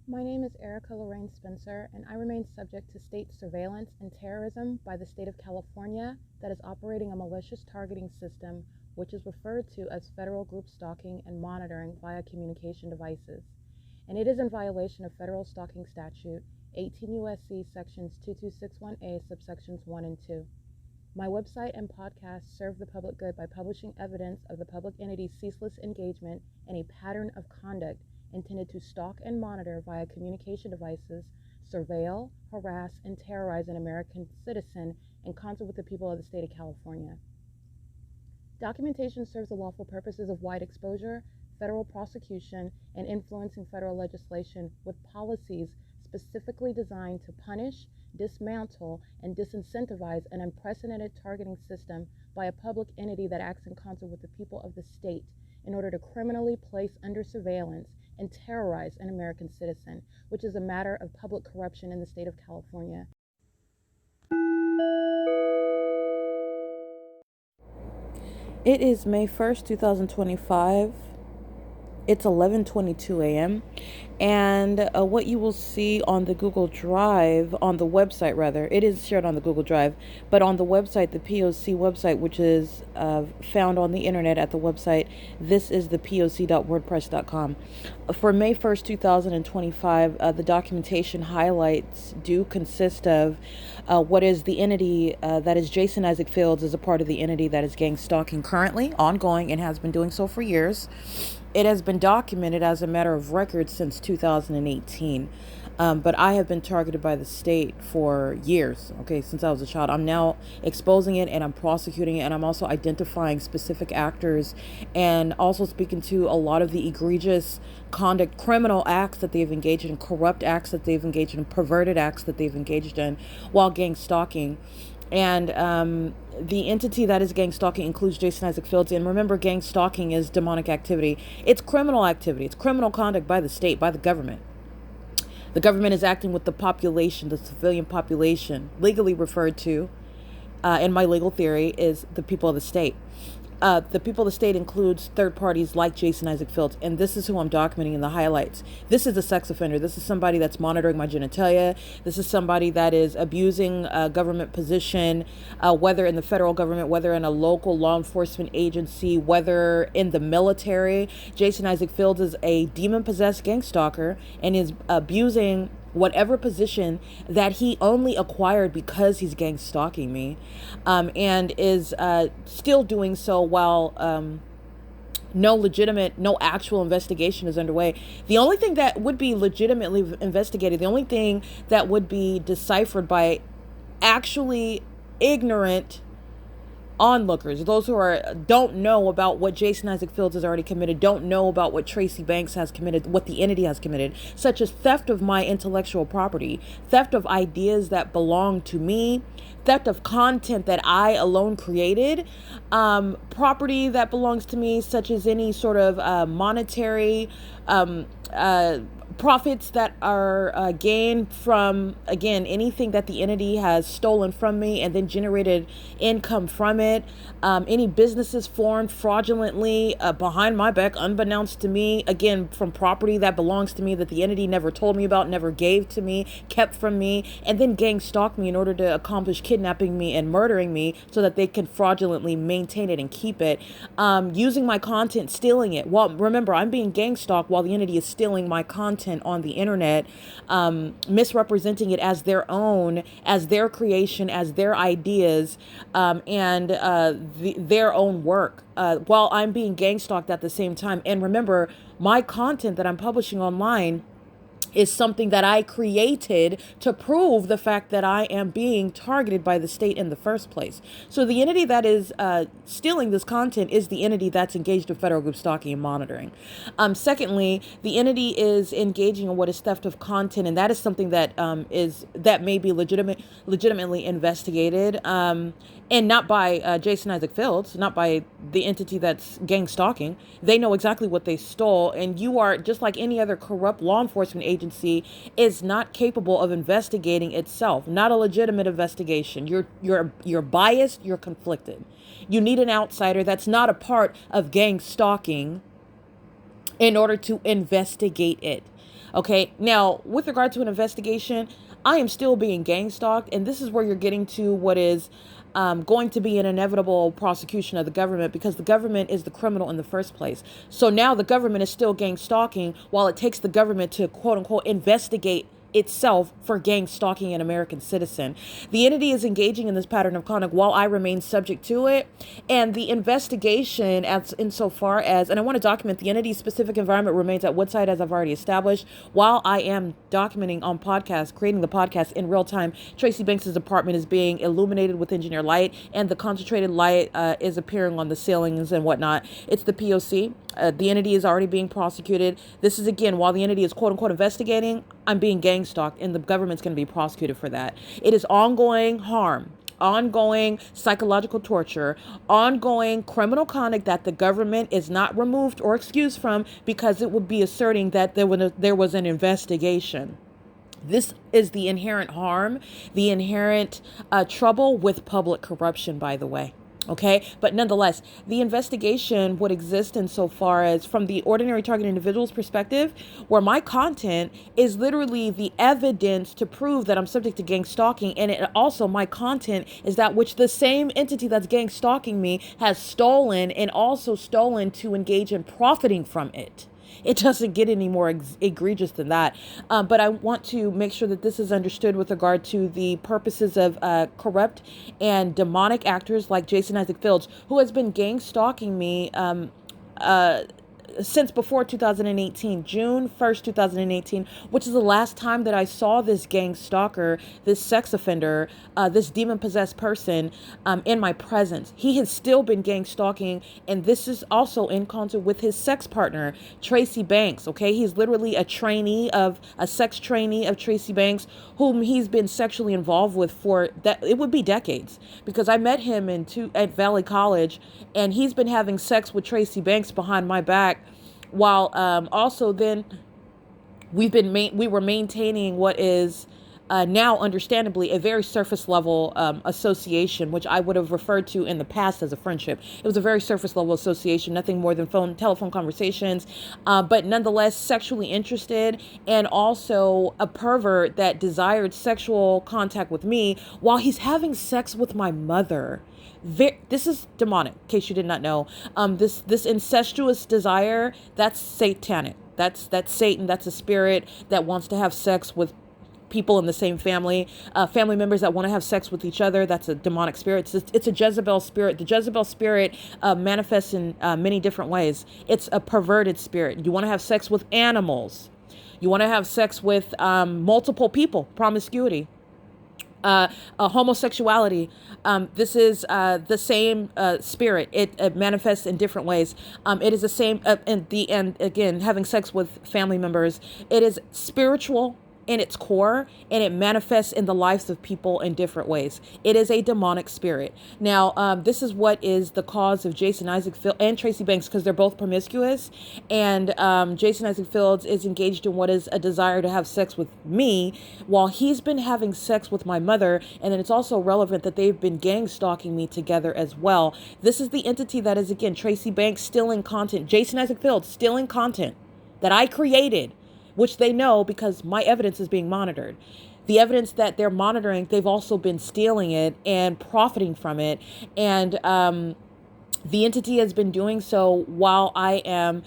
My name is Erica Lorraine Spencer, and I remain subject to state surveillance and terrorism by the state of California that is operating a malicious targeting system, which is referred to as federal group stalking and monitoring via communication devices. And it is in violation of federal stalking statute 18 U.S.C. sections 2261A subsections 1 and 2. My website and podcast serve the public good by publishing evidence of the public entity's ceaseless engagement in a pattern of conduct intended to stalk and monitor via communication devices, surveil, harass, and terrorize an American citizen in concert with the people of the state of California. Documentation serves the lawful purposes of wide exposure, federal prosecution, and influencing federal legislation with policies specifically designed to punish, dismantle, and disincentivize an unprecedented targeting system by a public entity that acts in concert with the people of the state in order to criminally place under surveillance and terrorize an American citizen, which is a matter of public corruption in the state of California. It is May 1st, 2025. It's 11:22 a.m. And what you will see on the Google Drive, on the website rather, it is shared on the Google Drive, but on the website, the P.O.C. website, which is found on the internet at the website, this is the POC.wordpress.com. For May 1st, 2025, the documentation highlights do consist of what is the entity that is Jason Isaac Fields is a part of the entity that is gang stalking currently, ongoing, and has been doing so for years. It has been documented as a matter of record since 2018, but I have been targeted by the state for years, since I was a child. I'm now exposing it and I'm prosecuting it, and I'm also identifying specific actors and also speaking to a lot of the egregious conduct, criminal acts that they've engaged in, corrupt acts that they've engaged in, perverted acts that they've engaged in while gang stalking. And the entity that is gang stalking includes Jason Isaac Fields. And remember, gang stalking is demonic activity. It's criminal activity. It's criminal conduct by the state, by the government. The government is acting with the population, the civilian population, legally referred to, in my legal theory, is the people of the state. The people of the state includes third parties like Jason Isaac Fields, and this is who I'm documenting in the highlights. This is a sex offender. This is somebody that's monitoring my genitalia. This is somebody that is abusing a government position, whether in the federal government, whether in a local law enforcement agency, whether in the military. Jason Isaac Fields is a demon-possessed gang stalker and is abusing whatever position that he only acquired because he's gang stalking me, and is still doing so while no actual investigation is underway. The only thing that would be legitimately investigated, the only thing that would be deciphered by actually ignorant onlookers, those who don't know about what Jason Isaac Fields has already committed, don't know about what Tracy Banks has committed, what the entity has committed, such as theft of my intellectual property, theft of ideas that belong to me, theft of content that I alone created, property that belongs to me, such as any sort of monetary profits that are gained from, again, anything that the entity has stolen from me and then generated income from it, any businesses formed fraudulently behind my back, unbeknownst to me, again, from property that belongs to me that the entity never told me about, never gave to me, kept from me, and then gang stalked me in order to accomplish kidnapping me and murdering me so that they can fraudulently maintain it and keep it, using my content, stealing it. Well, remember, I'm being gang stalked while the entity is stealing my content on the internet, misrepresenting it as their own, as their creation, as their ideas, and their own work, while I'm being gang stalked at the same time. And remember, my content that I'm publishing online is something that I created to prove the fact that I am being targeted by the state in the first place. So the entity that is stealing this content is the entity that's engaged in federal group stalking and monitoring. Secondly, the entity is engaging in what is theft of content, and that is something that that may be legitimately investigated. And not by Jason Isaac Fields, not by the entity that's gang stalking. They know exactly what they stole, and you are, just like any other corrupt law enforcement agency, is not capable of investigating itself. Not a legitimate investigation. You're biased. You're conflicted. You need an outsider that's not a part of gang stalking in order to investigate it. Okay, now with regard to an investigation, I am still being gang stalked, and this is where you're getting to what is going to be an inevitable prosecution of the government, because the government is the criminal in the first place. So now the government is still gang stalking while it takes the government to quote unquote investigate itself for gang stalking an American citizen. The entity is engaging in this pattern of conduct while I remain subject to it. And the investigation, as insofar as, and I want to document the entity's specific environment remains at Woodside, as I've already established, while I am documenting on podcast, creating the podcast in real time. Tracy Banks's apartment is being illuminated with engineer light, and the concentrated light is appearing on the ceilings and whatnot. It's the P.O.C. The entity is already being prosecuted. This is, again, while the entity is quote unquote investigating, I'm being gang stalked, and the government's going to be prosecuted for that. It is ongoing harm, ongoing psychological torture, ongoing criminal conduct that the government is not removed or excused from, because it would be asserting that there was an investigation. This is the inherent harm, the inherent trouble with public corruption, by the way. Okay, but nonetheless, the investigation would exist insofar as, from the ordinary target individual's perspective, where my content is literally the evidence to prove that I'm subject to gang stalking. And it also, my content is that which the same entity that's gang stalking me has stolen, and also stolen to engage in profiting from it. It doesn't get any more egregious than that. But I want to make sure that this is understood with regard to the purposes of corrupt and demonic actors like Jason Isaac Fields, who has been gang stalking me since before 2018, June 1st, 2018, which is the last time that I saw this gang stalker, this sex offender, this demon-possessed person in my presence. He has still been gang stalking, and this is also in concert with his sex partner, Tracy Banks, okay? He's literally a sex trainee of Tracy Banks, whom he's been sexually involved with for, that it would be decades, because I met him at Valley College, and he's been having sex with Tracy Banks behind my back, while also then we were maintaining what is now understandably a very surface level association, which I would have referred to in the past as a friendship. It was a very surface level association, nothing more than telephone conversations, but nonetheless sexually interested, and also a pervert that desired sexual contact with me while he's having sex with my mother. This is demonic, in case you did not know. This incestuous desire, that's satanic. That's Satan. That's a spirit that wants to have sex with people in the same family, family members that want to have sex with each other. That's a demonic spirit. It's a Jezebel spirit. The Jezebel spirit manifests in many different ways. It's a perverted spirit. You want to have sex with animals. You want to have sex with multiple people, promiscuity. Homosexuality. This is the same spirit. It manifests in different ways. It is the same, and again, having sex with family members. It is spiritual in its core, and it manifests in the lives of people in different ways. It is a demonic spirit. Now, this is what is the cause of Jason Isaac Fields and Tracy Banks, because they're both promiscuous, and Jason Isaac Fields is engaged in what is a desire to have sex with me while he's been having sex with my mother. And then it's also relevant that they've been gang stalking me together as well. This is the entity that is, again, Tracy Banks stealing content, Jason Isaac Fields stealing content that I created, which they know because my evidence is being monitored. The evidence that they're monitoring, they've also been stealing it and profiting from it. And the entity has been doing so while I am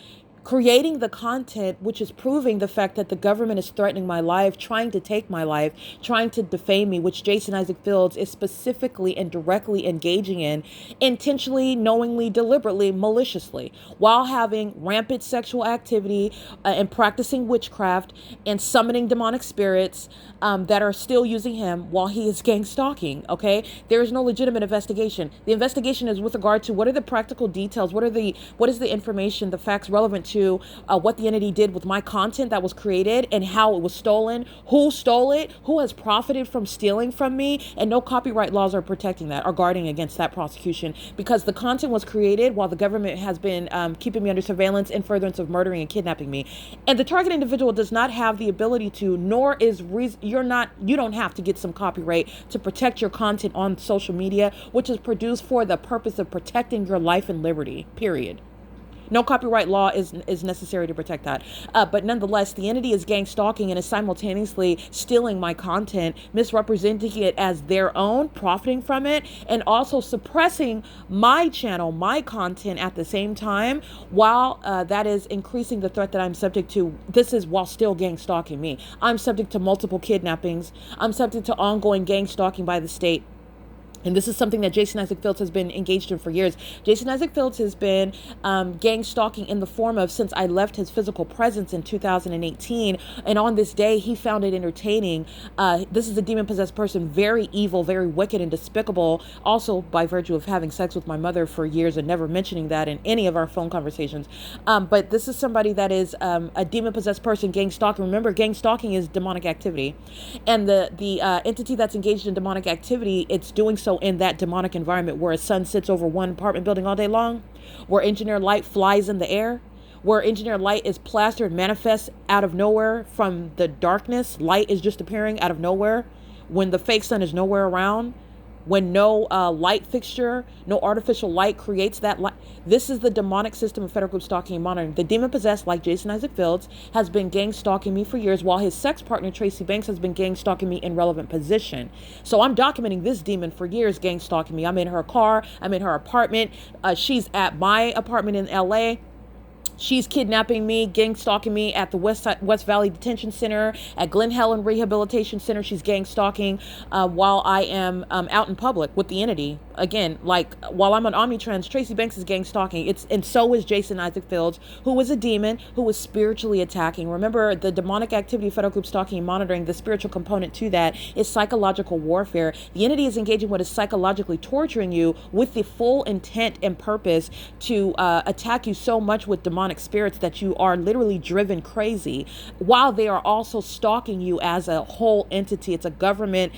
creating the content, which is proving the fact that the government is threatening my life, trying to take my life, trying to defame me, which Jason Isaac Fields is specifically and directly engaging in, intentionally, knowingly, deliberately, maliciously, while having rampant sexual activity and practicing witchcraft and summoning demonic spirits that are still using him while he is gang stalking. Okay, there is no legitimate investigation. The investigation is with regard to what are the practical details, what is the information, the facts relevant to what the entity did with my content that was created and how it was stolen, who stole it, who has profited from stealing from me, and no copyright laws are protecting that, are guarding against that prosecution, because the content was created while the government has been keeping me under surveillance in furtherance of murdering and kidnapping me. And the target individual does not have the ability to, nor is you don't have to get some copyright to protect your content on social media, which is produced for the purpose of protecting your life and liberty, period. No copyright law is necessary to protect that. But nonetheless, the entity is gang stalking and is simultaneously stealing my content, misrepresenting it as their own, profiting from it, and also suppressing my channel, my content at the same time, while that is increasing the threat that I'm subject to. This is while still gang stalking me. I'm subject to multiple kidnappings. I'm subject to ongoing gang stalking by the state. And this is something that Jason Isaac Fields has been engaged in for years. Jason Isaac Fields has been gang stalking in the form of, since I left his physical presence in 2018. And on this day, he found it entertaining. This is a demon-possessed person, very evil, very wicked and despicable. Also, by virtue of having sex with my mother for years and never mentioning that in any of our phone conversations. But this is somebody that is a demon-possessed person gang stalking. Remember, gang stalking is demonic activity. And the entity that's engaged in demonic activity, it's doing so in that demonic environment where a sun sits over one apartment building all day long, where engineer light flies in the air, where engineer light is plastered, manifests out of nowhere from the darkness. Light is just appearing out of nowhere when the fake sun is nowhere around, when no light fixture, no artificial light creates that light. This is the demonic system of federal group stalking and monitoring. The demon possessed, like Jason Isaac Fields, has been gang stalking me for years, while his sex partner, Tracy Banks, has been gang stalking me in relevant position. So I'm documenting this demon for years gang stalking me. I'm in her car. I'm in her apartment. She's at my apartment in LA. She's kidnapping me, gang stalking me at the West Valley Detention Center, at Glen Helen Rehabilitation Center. She's gang stalking while I am out in public with the entity. Again, like while I'm on Omnitrans, Tracy Banks is gang stalking. And so is Jason Isaac Fields, who is a demon, who is spiritually attacking. Remember, the demonic activity, federal group stalking and monitoring, the spiritual component to that is psychological warfare. The entity is engaging what is psychologically torturing you with the full intent and purpose to attack you so much with demonic spirits that you are literally driven crazy, while they are also stalking you as a whole entity. It's a government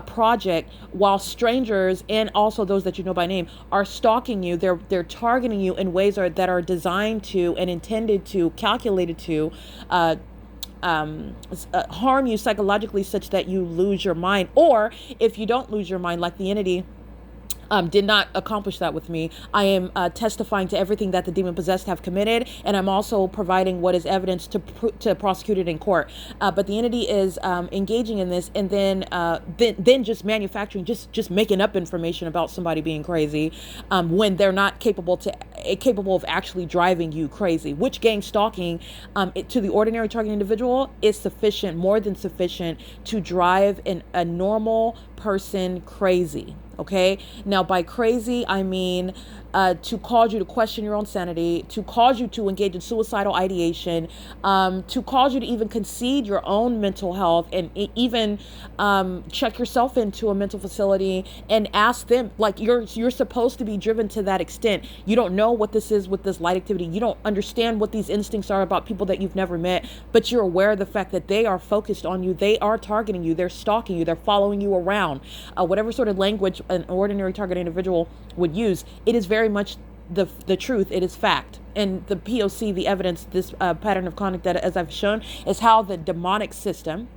project, while strangers and also those that you know by name are stalking you. They're targeting you in ways that are designed to and intended to, calculated to harm you psychologically, such that you lose your mind. Or if you don't lose your mind, like the entity did not accomplish that with me, I am testifying to everything that the demon possessed have committed, and I'm also providing what is evidence to prosecute it in court. But the entity is engaging in this, and then just manufacturing, just making up information about somebody being crazy when they're not capable of actually driving you crazy. Which gang stalking to the ordinary target individual is sufficient, more than sufficient, to drive a normal person crazy. Okay. Now, by crazy, I mean to cause you to question your own sanity, to cause you to engage in suicidal ideation, to cause you to even concede your own mental health, and even check yourself into a mental facility and ask them, like, you're supposed to be driven to that extent. You don't know what this is with this light activity. You don't understand what these instincts are about people that you've never met, but you're aware of the fact that they are focused on you. They are targeting you. They're stalking you. They're following you around. Whatever sort of language an ordinary target individual would use, it is very much the truth. It is fact. And the P.O.C, the evidence, this pattern of conduct that, as I've shown, is how the demonic system,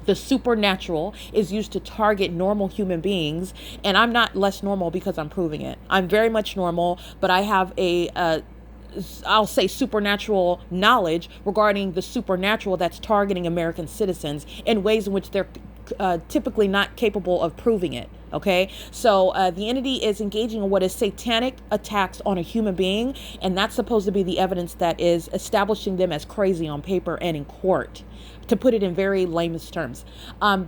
the supernatural, is used to target normal human beings. And I'm not less normal because I'm proving it. I'm very much normal, but I have I'll say supernatural knowledge regarding the supernatural that's targeting American citizens in ways in which they're typically not capable of proving it. Okay, so the entity is engaging in what is satanic attacks on a human being, and that's supposed to be the evidence that is establishing them as crazy on paper and in court, to put it in very lamest terms.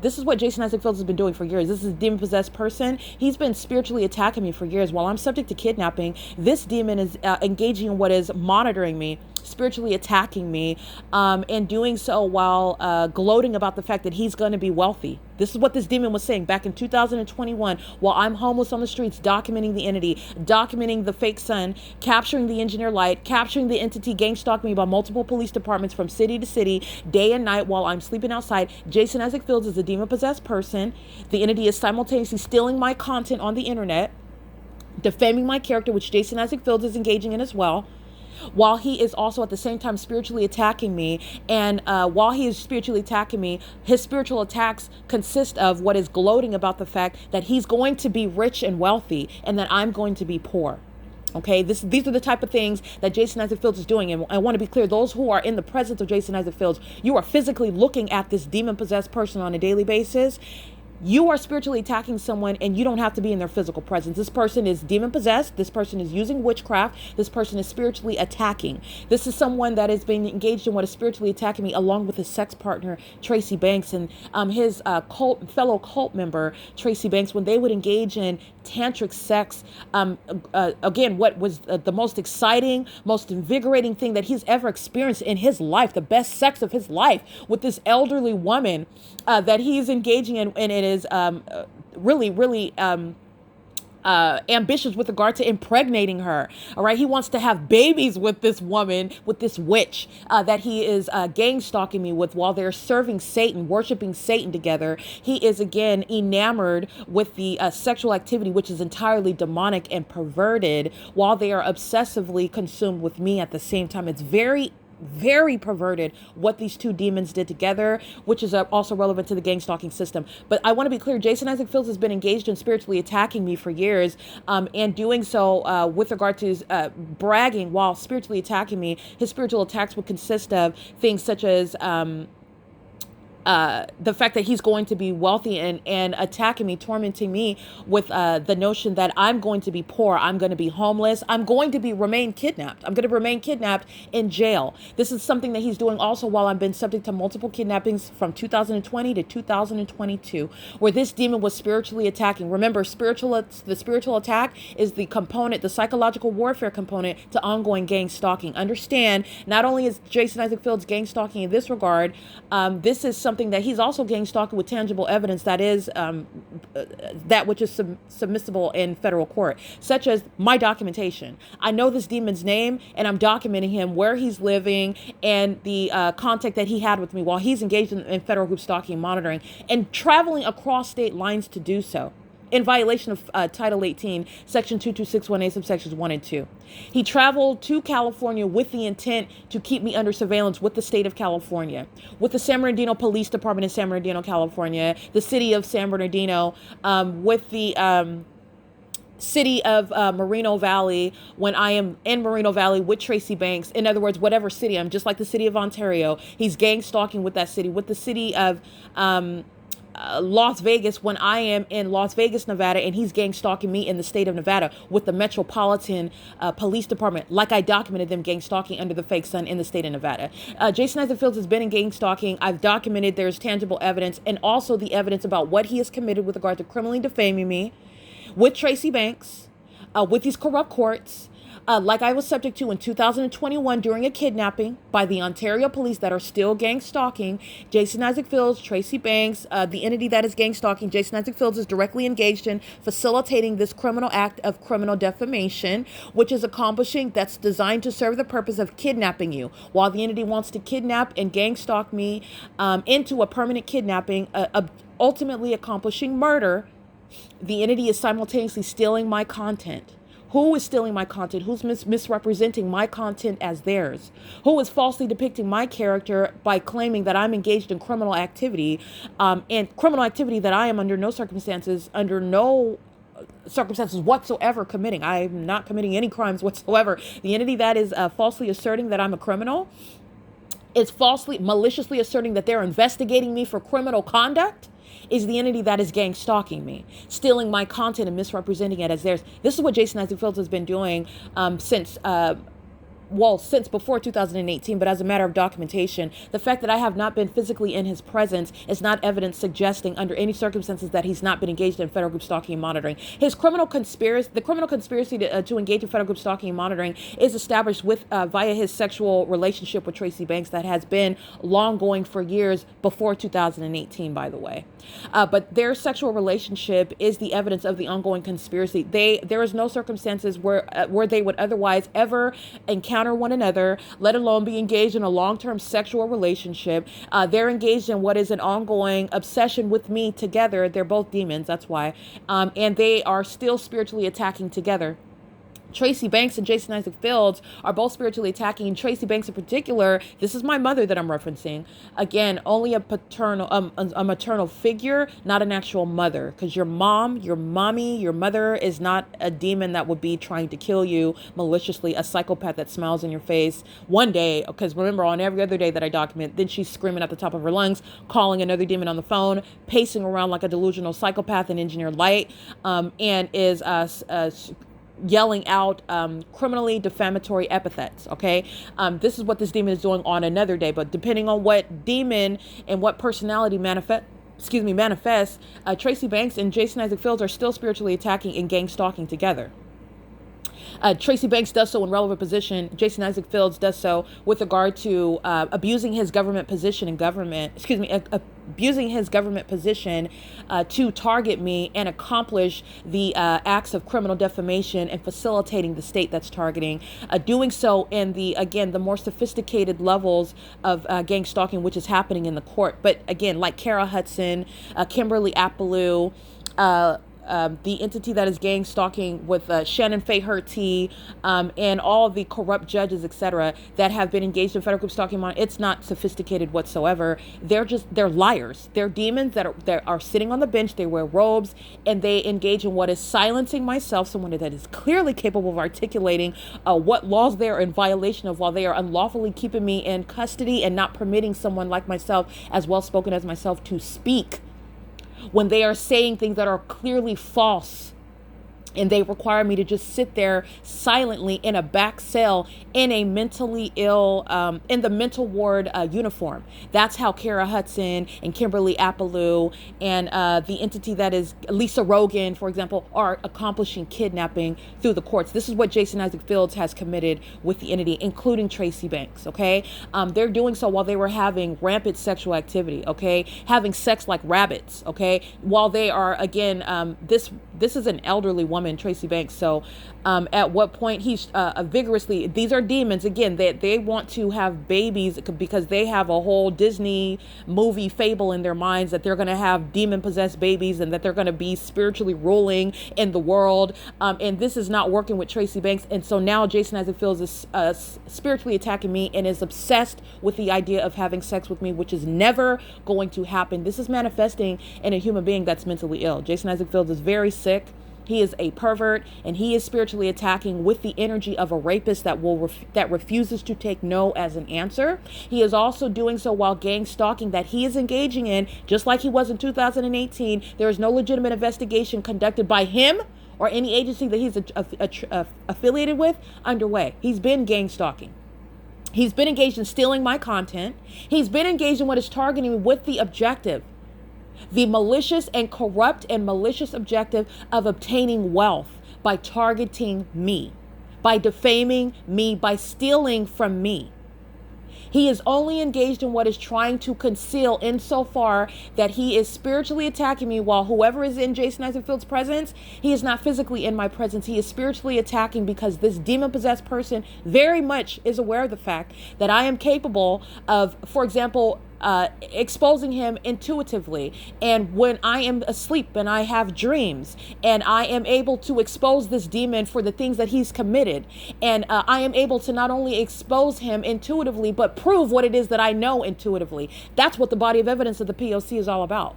This is what Jason Isaac Fields has been doing for years. This is a demon-possessed person. He's been spiritually attacking me for years. While I'm subject to kidnapping, this demon is engaging in what is monitoring me, spiritually attacking me, and doing so while gloating about the fact that he's going to be wealthy. This is what this demon was saying back in 2021, while I'm homeless on the streets, documenting the entity, documenting the fake sun, capturing the engineer light, capturing the entity gang stalking me by multiple police departments from city to city, day and night, while I'm sleeping outside. Jason Isaac Fields is a demon-possessed person. The entity is simultaneously stealing my content on the internet, defaming my character, which Jason Isaac Fields is engaging in as well, while he is also at the same time spiritually attacking me. And while he is spiritually attacking me, his spiritual attacks consist of what is gloating about the fact that he's going to be rich and wealthy and that I'm going to be poor. Okay, these are the type of things that Jason Isaac Fields is doing. And I want to be clear, those who are in the presence of Jason Isaac Fields, you are physically looking at this demon-possessed person on a daily basis. You are spiritually attacking someone, and you don't have to be in their physical presence. This person is demon possessed. This person is using witchcraft. This person is spiritually attacking. This is someone that is being engaged in what is spiritually attacking me, along with his sex partner, Tracy Banks, and his fellow cult member, Tracy Banks, when they would engage in tantric sex. Again, what was the most exciting, most invigorating thing that he's ever experienced in his life, the best sex of his life, with this elderly woman that he's engaging in, and it is really ambitious with regard to impregnating her. All right. He wants to have babies with this woman, with this witch that he is gang stalking me with while they're serving Satan, worshiping Satan together. He is, again, enamored with the sexual activity, which is entirely demonic and perverted, while they are obsessively consumed with me at the same time. It's very perverted what these two demons did together, which is also relevant to the gang stalking system. But I want to be clear, Jason Isaac Fields has been engaged in spiritually attacking me for years, and doing so with regard to bragging while spiritually attacking me. His spiritual attacks would consist of things such as the fact that he's going to be wealthy and attacking me, tormenting me with the notion that I'm going to be poor, I'm going to be homeless, I'm going to remain kidnapped. I'm going to remain kidnapped in jail. This is something that he's doing also while I've been subject to multiple kidnappings from 2020 to 2022, where this demon was spiritually attacking. Remember, the spiritual attack is the component, the psychological warfare component to ongoing gang stalking. Understand, not only is Jason Isaac Fields gang stalking in this regard, this is something that he's also gang stalking with tangible evidence that is that which is submissible in federal court, such as my documentation. I know this demon's name, and I'm documenting him, where he's living, and the contact that he had with me while he's engaged in federal group stalking and monitoring, and traveling across state lines to do so, in violation of Title 18, Section 22618, subsections 1 and 2. He traveled to California with the intent to keep me under surveillance with the state of California, with the San Bernardino Police Department in San Bernardino, California, the city of San Bernardino, with the city of Moreno Valley, when I am in Moreno Valley with Tracy Banks. In other words, whatever city I'm, just like the city of Ontario, he's gang stalking with that city, with the city of Las Vegas, when I am in Las Vegas, Nevada, and he's gang stalking me in the state of Nevada with the Metropolitan Police Department, like I documented them gang stalking under the fake sun in the state of Nevada. Jason Isaac Fields has been in gang stalking. I've documented, there's tangible evidence, and also the evidence about what he has committed with regard to criminally defaming me with Tracy Banks, with these corrupt courts, like I was subject to in 2021 during a kidnapping by the Ontario police that are still gang stalking Jason Isaac Fields, Tracy Banks, the entity that is gang stalking Jason Isaac Fields is directly engaged in facilitating this criminal act of criminal defamation, which is that's designed to serve the purpose of kidnapping you. While the entity wants to kidnap and gang stalk me into a permanent kidnapping, ultimately accomplishing murder, the entity is simultaneously stealing my content. Who is stealing my content? Who's misrepresenting my content as theirs? Who is falsely depicting my character by claiming that I'm engaged in criminal activity, and criminal activity that I am under no circumstances whatsoever committing. I'm not committing any crimes whatsoever. The entity that is falsely asserting that I'm a criminal is maliciously asserting that they're investigating me for criminal conduct, is the entity that is gang stalking me, stealing my content and misrepresenting it as theirs. This is what Jason Isaac Fields has been doing since before 2018, but as a matter of documentation, the fact that I have not been physically in his presence is not evidence suggesting under any circumstances that he's not been engaged in federal group stalking and monitoring. The criminal conspiracy to engage in federal group stalking and monitoring is established via his sexual relationship with Tracy Banks that has been long going for years before 2018, by the way. But their sexual relationship is the evidence of the ongoing conspiracy. There is no circumstances where they would otherwise ever encounter one another, let alone be engaged in a long-term sexual relationship. They're engaged in what is an ongoing obsession with me together. They're both demons, that's why. And they are still spiritually attacking together. Tracy Banks and Jason Isaac Fields are both spiritually attacking. And Tracy Banks in particular, this is my mother that I'm referencing. Again, only a maternal figure, not an actual mother. Because your mom, your mommy, your mother is not a demon that would be trying to kill you maliciously, a psychopath that smiles in your face one day. Because remember, on every other day that I document, then she's screaming at the top of her lungs, calling another demon on the phone, pacing around like a delusional psychopath in engineered light, and is yelling out criminally defamatory epithets. Okay, this is what this demon is doing on another day. But depending on what demon and what personality manifests, Tracy Banks and Jason Isaac Fields are still spiritually attacking and gang stalking together. Tracy Banks does so in relevant position. Jason Isaac Fields does so with regard to abusing his government position in government, abusing his government position to target me and accomplish the acts of criminal defamation and facilitating the state that's targeting. Doing so in the more sophisticated levels of gang stalking, which is happening in the court. But again, like Kara Hudson, Kimberly Apaloo, the entity that is gang stalking with Shannon Faye Hurty, and all the corrupt judges, etc., that have been engaged in federal group stalking. It's not sophisticated whatsoever. They're liars. They're demons that are sitting on the bench. They wear robes and they engage in what is silencing myself, someone that is clearly capable of articulating what laws they are in violation of, while they are unlawfully keeping me in custody and not permitting someone like myself, as well spoken as myself, to speak, when they are saying things that are clearly false. And they require me to just sit there silently in a back cell in a mentally ill, in the mental ward uniform. That's how Kara Hudson and Kimberly Apaloo and the entity that is Lisa Rogan, for example, are accomplishing kidnapping through the courts. This is what Jason Isaac Fields has committed with the entity, including Tracy Banks, okay? They're doing so while they were having rampant sexual activity, okay? Having sex like rabbits, okay? While they are, again, this is an elderly woman, Tracy Banks. So at what point he's vigorously, these are demons, again, they want to have babies because they have a whole Disney movie fable in their minds that they're going to have demon possessed babies and that they're going to be spiritually ruling in the world. And this is not working with Tracy Banks. And so now Jason Isaac Fields is spiritually attacking me and is obsessed with the idea of having sex with me, which is never going to happen. This is manifesting in a human being that's mentally ill. Jason Isaac Fields is very sick. He is a pervert, and he is spiritually attacking with the energy of a rapist that refuses to take no as an answer. He is also doing so while gang stalking that he is engaging in, just like he was in 2018. There is no legitimate investigation conducted by him or any agency that he's affiliated with underway. He's been gang stalking. He's been engaged in stealing my content. He's been engaged in what is targeting me with the objective, the malicious and corrupt and malicious objective of obtaining wealth by targeting me, by defaming me, by stealing from me. He is only engaged in what is trying to conceal insofar that he is spiritually attacking me, while whoever is in Jason Isaac Fields' presence, he is not physically in my presence. He is spiritually attacking because this demon-possessed person very much is aware of the fact that I am capable of, for example, exposing him intuitively, and when I am asleep and I have dreams, and I am able to expose this demon for the things that he's committed, and I am able to not only expose him intuitively but prove what it is that I know intuitively. That's what the body of evidence of the P.O.C. is all about.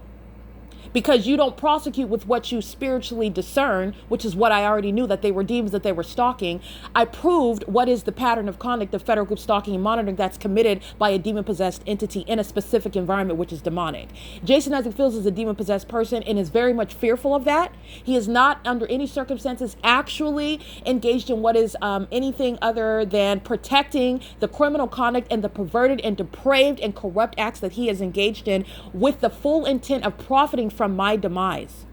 Because you don't prosecute with what you spiritually discern, which is what I already knew, that they were demons, that they were stalking. I proved what is the pattern of conduct of federal group stalking and monitoring that's committed by a demon-possessed entity in a specific environment, which is demonic. Jason Isaac Fields is a demon-possessed person and is very much fearful of that. He is not, under any circumstances, actually engaged in what is anything other than protecting the criminal conduct and the perverted and depraved and corrupt acts that he is engaged in, with the full intent of profiting from my demise,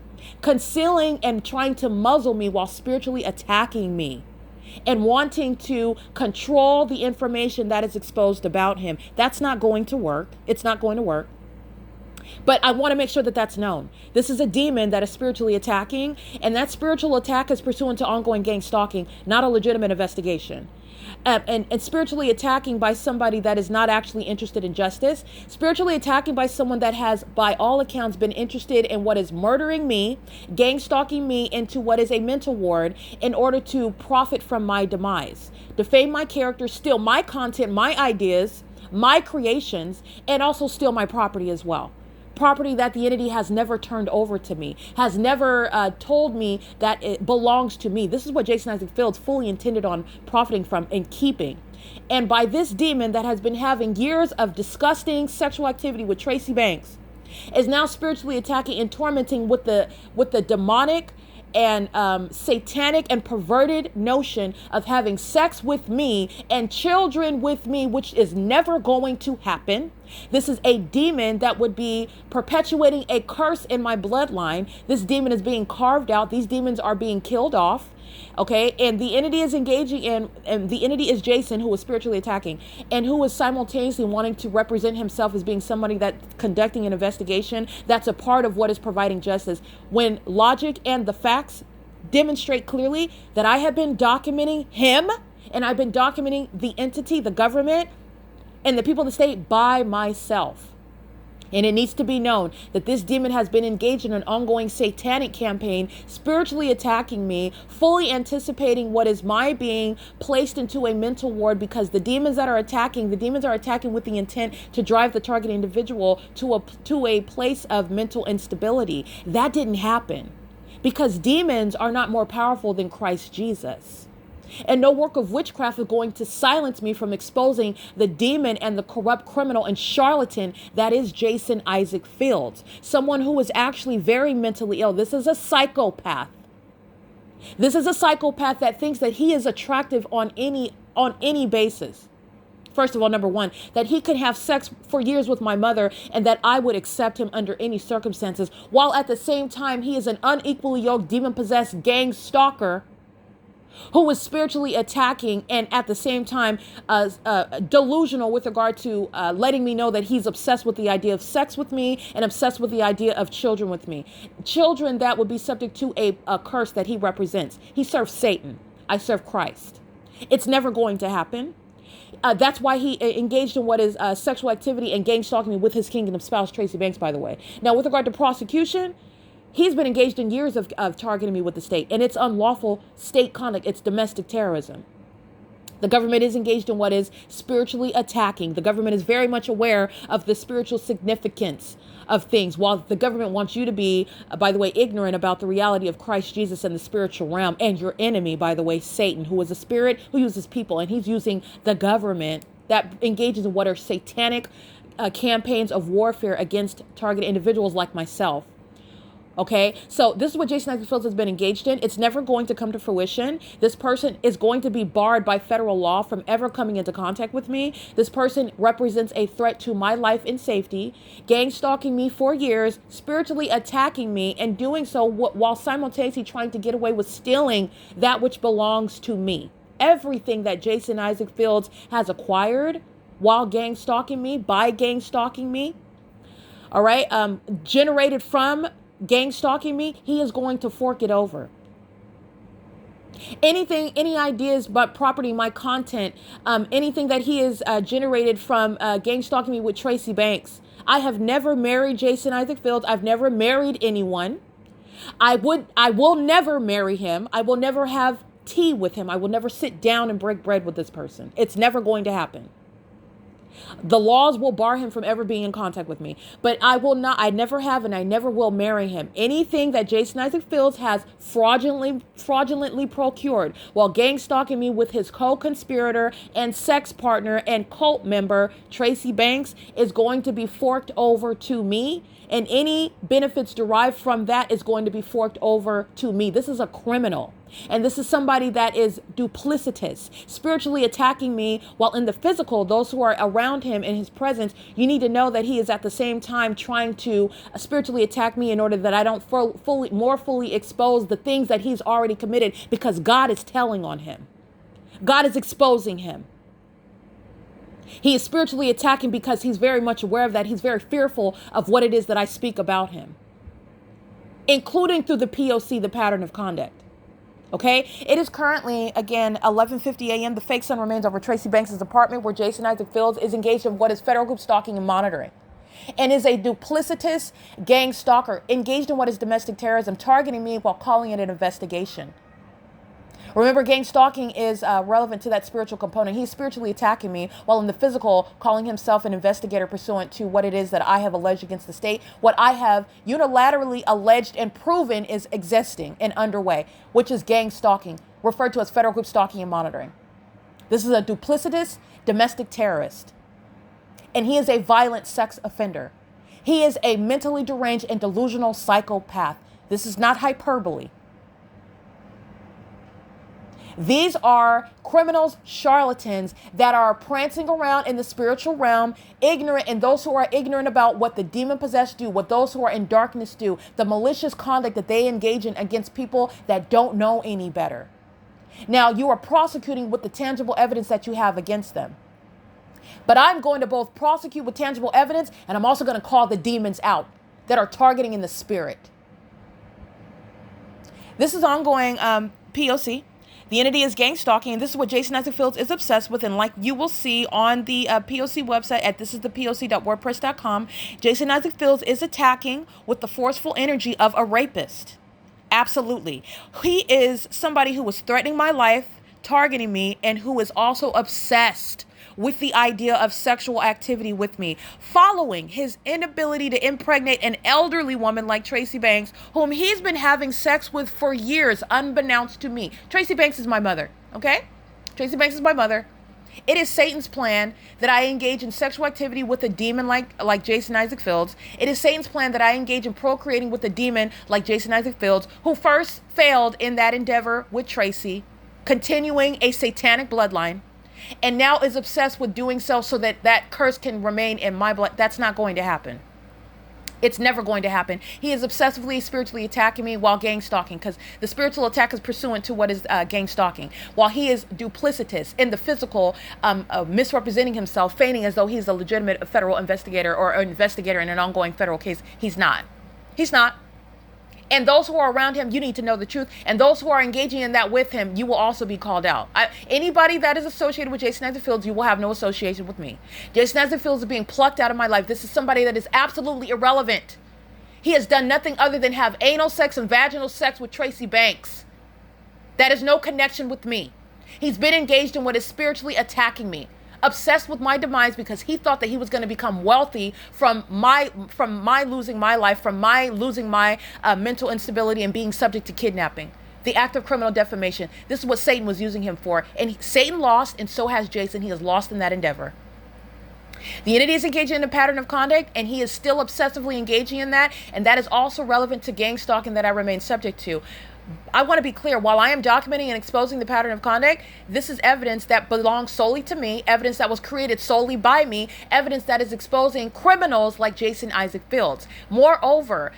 concealing and trying to muzzle me while spiritually attacking me and wanting to control the information that is exposed about him. That's not going to work. It's not going to work. But I want to make sure that that's known. This is a demon that is spiritually attacking, and that spiritual attack is pursuant to ongoing gang stalking, not a legitimate investigation. and spiritually attacking by somebody that is not actually interested in justice, spiritually attacking by someone that has, by all accounts, been interested in what is murdering me, gang stalking me into what is a mental ward in order to profit from my demise, defame my character, steal my content, my ideas, my creations, and also steal my property as well. Property that the entity has never turned over to me, has never told me that it belongs to me. This is what Jason Isaac Fields fully intended on profiting from and keeping. And by this demon that has been having years of disgusting sexual activity with Tracy Banks, is now spiritually attacking and tormenting with the demonic and satanic and perverted notion of having sex with me and children with me, which is never going to happen. This is a demon that would be perpetuating a curse in my bloodline. This demon is being carved out. These demons are being killed off. Okay, and the entity is engaging in, and the entity is Jason, who is spiritually attacking and who is simultaneously wanting to represent himself as being somebody that's conducting an investigation that's a part of what is providing justice, when logic and the facts demonstrate clearly that I have been documenting him and I've been documenting the entity, the government, and the people of the state by myself. And it needs to be known that this demon has been engaged in an ongoing satanic campaign, spiritually attacking me, fully anticipating what is my being placed into a mental ward, because the demons are attacking with the intent to drive the target individual to a place of mental instability. That didn't happen because demons are not more powerful than Christ Jesus. And no work of witchcraft is going to silence me from exposing the demon and the corrupt criminal and charlatan that is Jason Isaac Fields, someone who is actually very mentally ill. This is a psychopath. This is a psychopath that thinks that he is attractive on any basis. First of all, number one, that he could have sex for years with my mother and that I would accept him under any circumstances, while at the same time he is an unequally yoked, demon-possessed gang stalker who was spiritually attacking and at the same time delusional with regard to letting me know that he's obsessed with the idea of sex with me and obsessed with the idea of children with me. Children that would be subject to a curse that he represents. He serves Satan. I serve Christ. It's never going to happen. That's why he engaged in what is sexual activity and gang stalking with his kingdom spouse, Tracy Banks, by the way. Now, with regard to prosecution, he's been engaged in years of targeting me with the state, and it's unlawful state conduct. It's domestic terrorism. The government is engaged in what is spiritually attacking. The government is very much aware of the spiritual significance of things, while the government wants you to be, by the way, ignorant about the reality of Christ Jesus and the spiritual realm, and your enemy, by the way, Satan, who is a spirit who uses people, and he's using the government that engages in what are satanic campaigns of warfare against targeted individuals like myself. Okay, so this is what Jason Isaac Fields has been engaged in. It's never going to come to fruition. This person is going to be barred by federal law from ever coming into contact with me. This person represents a threat to my life and safety, gang stalking me for years, spiritually attacking me, and doing so while simultaneously trying to get away with stealing that which belongs to me. Everything that Jason Isaac Fields has acquired while gang stalking me, by gang stalking me, all right, generated from gang stalking me, he is going to fork it over. Anything, any ideas about property, my content, anything that he has generated from gang stalking me with Tracy Banks. I have never married Jason Isaac Fields. I've never married anyone. I will never marry him. I will never have tea with him. I will never sit down and break bread with this person. It's never going to happen. The laws will bar him from ever being in contact with me, but I never have, and I never will marry him. Anything that Jason Isaac Fields has fraudulently procured while gang stalking me with his co-conspirator and sex partner and cult member, Tracy Banks, is going to be forked over to me, and any benefits derived from that is going to be forked over to me. This is a criminal. And this is somebody that is duplicitous, spiritually attacking me, while in the physical, those who are around him in his presence, you need to know that he is at the same time trying to spiritually attack me in order that I don't more fully expose the things that he's already committed, because God is telling on him. God is exposing him. He is spiritually attacking because he's very much aware of that. He's very fearful of what it is that I speak about him, including through the P.O.C, the pattern of conduct. Okay, it is currently, again, 11:50 a.m. The fake sun remains over Tracy Banks' apartment where Jason Isaac Fields is engaged in what is federal group stalking and monitoring and is a duplicitous gang stalker engaged in what is domestic terrorism, targeting me while calling it an investigation. Remember, gang stalking is relevant to that spiritual component. He's spiritually attacking me while in the physical calling himself an investigator pursuant to what it is that I have alleged against the state, what I have unilaterally alleged and proven is existing and underway, which is gang stalking, referred to as federal group stalking and monitoring. This is a duplicitous domestic terrorist, and he is a violent sex offender. He is a mentally deranged and delusional psychopath. This is not hyperbole. These are criminals, charlatans that are prancing around in the spiritual realm, ignorant, and those who are ignorant about what the demon-possessed do, what those who are in darkness do, the malicious conduct that they engage in against people that don't know any better. Now, you are prosecuting with the tangible evidence that you have against them. But I'm going to both prosecute with tangible evidence, and I'm also going to call the demons out that are targeting in the spirit. This is ongoing P.O.C. The entity is gang stalking, and this is what Jason Isaac Fields is obsessed with. And like you will see on the P.O.C. website at thisisthepoc.wordpress.com, Jason Isaac Fields is attacking with the forceful energy of a rapist. Absolutely. He is somebody who was threatening my life, targeting me, and who is also obsessed with the idea of sexual activity with me, following his inability to impregnate an elderly woman like Tracy Banks, whom he's been having sex with for years, unbeknownst to me. Tracy Banks is my mother, okay? Tracy Banks is my mother. It is Satan's plan that I engage in sexual activity with a demon like Jason Isaac Fields. It is Satan's plan that I engage in procreating with a demon like Jason Isaac Fields, who first failed in that endeavor with Tracy, continuing a satanic bloodline, and now is obsessed with doing so that that curse can remain in my blood. That's not going to happen. It's never going to happen. He is obsessively spiritually attacking me while gang stalking, because the spiritual attack is pursuant to what is gang stalking, while he is duplicitous in the physical, misrepresenting himself, feigning as though he's a legitimate federal investigator or an investigator in an ongoing federal case. He's not. He's not. And those who are around him, you need to know the truth. And those who are engaging in that with him, you will also be called out. Anybody that is associated with Jason Isaac Fields, you will have no association with me. Jason Isaac Fields is being plucked out of my life. This is somebody that is absolutely irrelevant. He has done nothing other than have anal sex and vaginal sex with Tracy Banks. That is no connection with me. He's been engaged in what is spiritually attacking me, obsessed with my demise because he thought that he was going to become wealthy from my losing my life, from my losing my mental instability and being subject to kidnapping, the act of criminal defamation. This is what Satan was using him for. And Satan lost, and so has Jason. He is lost in that endeavor. The entity is engaging in a pattern of conduct, and he is still obsessively engaging in that. And that is also relevant to gang stalking that I remain subject to. I want to be clear, while I am documenting and exposing the pattern of conduct, this is evidence that belongs solely to me, evidence that was created solely by me, evidence that is exposing criminals like Jason Isaac Fields. Moreover,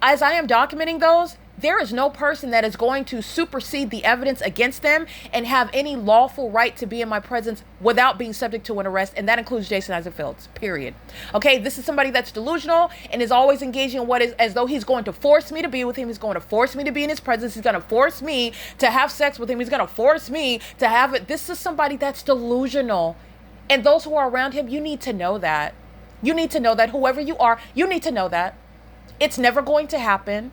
as I am documenting those, there is no person that is going to supersede the evidence against them and have any lawful right to be in my presence without being subject to an arrest, and that includes Jason Isaac Fields, period. Okay, this is somebody that's delusional and is always engaging in what is as though he's going to force me to be with him. He's going to force me to be in his presence. He's going to force me to have sex with him. He's going to force me to have it. This is somebody that's delusional. And those who are around him, you need to know that. You need to know that. Whoever you are, you need to know that. It's never going to happen.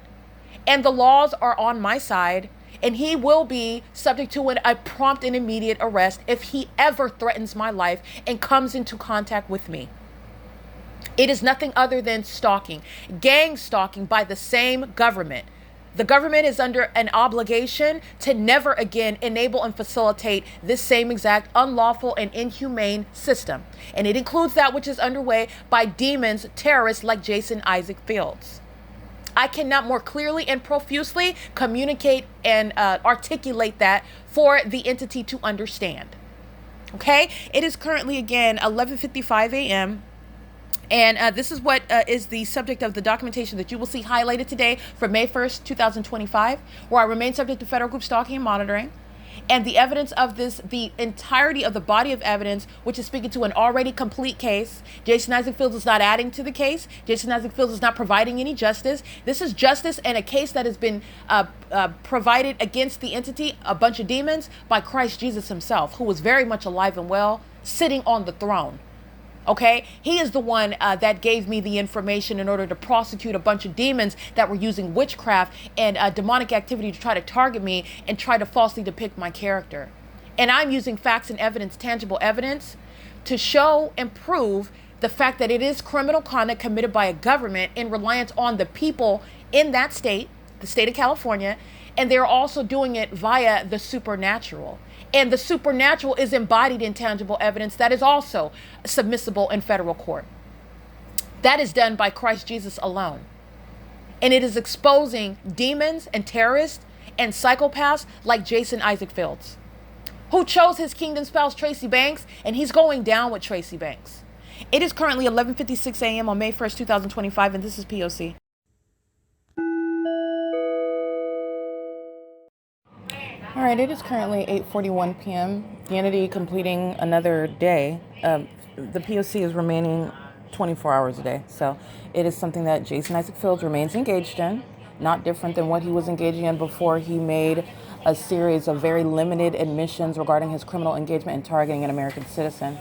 And the laws are on my side, and he will be subject to a prompt and immediate arrest if he ever threatens my life and comes into contact with me. It is nothing other than stalking, gang stalking by the same government. The government is under an obligation to never again enable and facilitate this same exact unlawful and inhumane system. And it includes that which is underway by demons, terrorists like Jason Isaac Fields. I cannot more clearly and profusely communicate and articulate that for the entity to understand. Okay? It is currently, again, 11:55 a.m. And this is what is the subject of the documentation that you will see highlighted today for May 1st, 2025, where I remain subject to federal group stalking and monitoring. And the evidence of this, the entirety of the body of evidence, which is speaking to an already complete case. Jason Isaac Fields is not adding to the case. Jason Isaac Fields is not providing any justice. This is justice and a case that has been provided against the entity, a bunch of demons, by Christ Jesus himself, who was very much alive and well, sitting on the throne. Okay, he is the one that gave me the information in order to prosecute a bunch of demons that were using witchcraft and demonic activity to try to target me and try to falsely depict my character. And I'm using facts and evidence, tangible evidence, to show and prove the fact that it is criminal conduct committed by a government in reliance on the people in that state, the state of California, and they're also doing it via the supernatural. And the supernatural is embodied in tangible evidence that is also submissible in federal court. That is done by Christ Jesus alone. And it is exposing demons and terrorists and psychopaths like Jason Isaac Fields, who chose his kingdom spouse, Tracy Banks, and he's going down with Tracy Banks. It is currently 11:56 a.m. on May 1st, 2025, and this is P.O.C. All right, it is currently 8:41 p.m. The entity completing another day. The POC is remaining 24 hours a day. So it is something that Jason Isaac Fields remains engaged in, not different than what he was engaging in before he made a series of very limited admissions regarding his criminal engagement in targeting an American citizen.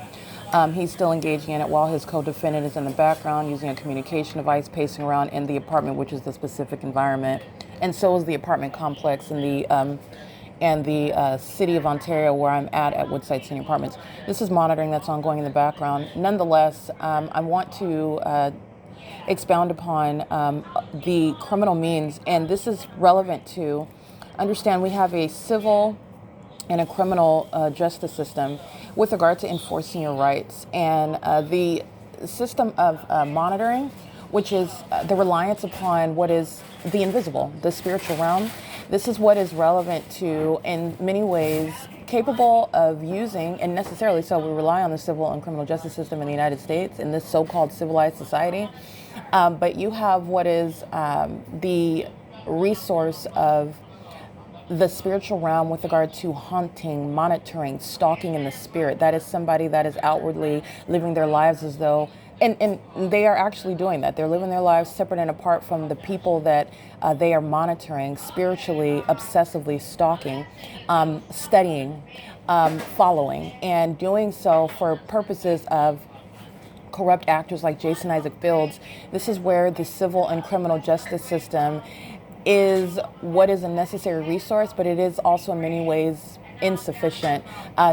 He's still engaging in it while his co-defendant is in the background using a communication device, pacing around in the apartment, which is the specific environment. And so is the apartment complex in the city of Ontario, where I'm at Woodside Senior Apartments. This is monitoring that's ongoing in the background. Nonetheless, I want to expound upon the criminal means, and this is relevant to understand we have a civil and a criminal justice system with regard to enforcing your rights. And the system of monitoring, which is the reliance upon what is the invisible, the spiritual realm. This is what is relevant to, in many ways, capable of using, and necessarily so, we rely on the civil and criminal justice system in the United States in this so-called civilized society. But you have what is the resource of the spiritual realm with regard to haunting, monitoring, stalking in the spirit. That is somebody that is outwardly living their lives as though, and they are actually doing that. They're living their lives separate and apart from the people that they are monitoring, spiritually, obsessively stalking, studying, following, and doing so for purposes of corrupt actors like Jason Isaac Fields. This is where the civil and criminal justice system is what is a necessary resource, but it is also in many ways insufficient.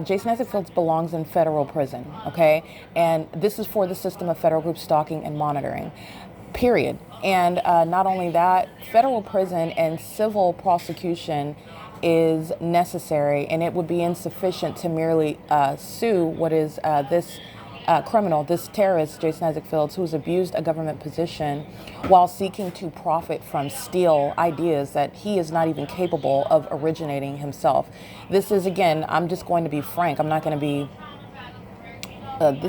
Jason Isaac Fields belongs in federal prison, okay? And this is for the system of federal group stalking and monitoring, period. And not only that, federal prison and civil prosecution is necessary, and it would be insufficient to merely sue what is this criminal, this terrorist, Jason Isaac Fields, who has abused a government position while seeking to profit from steal ideas that he is not even capable of originating himself. This is, again, I'm just going to be frank. I'm not going to be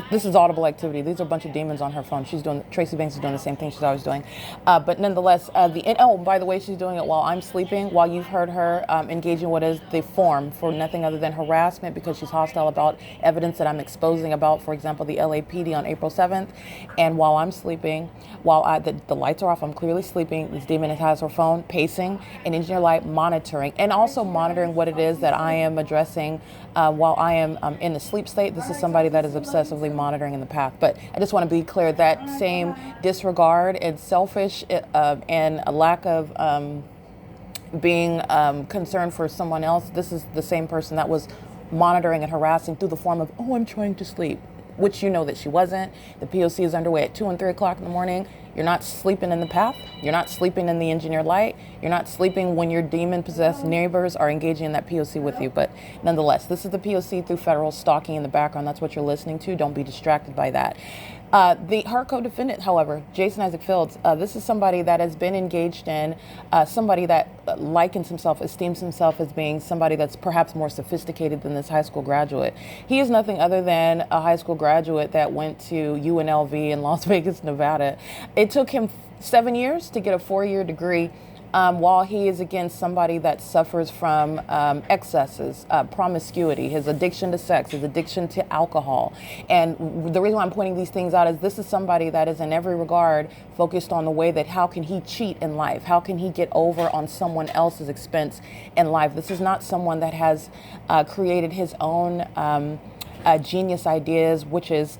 this is audible activity. These are a bunch of demons on her phone. Tracy Banks is doing the same thing she's always doing. But nonetheless, by the way, she's doing it while I'm sleeping, while you've heard her engaging what is the form for nothing other than harassment, because she's hostile about evidence that I'm exposing about, for example, the LAPD on April 7th. And while I'm sleeping, while the lights are off, I'm clearly sleeping, this demon has her phone pacing, and engineer light monitoring, and also monitoring what it is that I am addressing while I am in a sleep state. This is somebody that is obsessively monitoring in the path. But I just want to be clear, that same disregard and selfish and a lack of being concerned for someone else, this is the same person that was monitoring and harassing through the form of, oh, I'm trying to sleep, which you know that she wasn't. The POC is underway at 2 and 3 o'clock in the morning. You're not sleeping in the path. You're not sleeping in the engineered light. You're not sleeping when your demon-possessed neighbors are engaging in that POC with you. But nonetheless, this is the POC through federal stalking in the background. That's what you're listening to. Don't be distracted by that. Her co-defendant, however, Jason Isaac Fields, this is somebody that has been engaged in, somebody that likens himself, esteems himself as being somebody that's perhaps more sophisticated than this high school graduate. He is nothing other than a high school graduate that went to UNLV in Las Vegas, Nevada. It took him 7 years to get a 4-year degree while he is, again, somebody that suffers from excesses, promiscuity, his addiction to sex, his addiction to alcohol. And the reason why I'm pointing these things out is this is somebody that is in every regard focused on the way that how can he cheat in life? How can he get over on someone else's expense in life? This is not someone that has created his own genius ideas, which is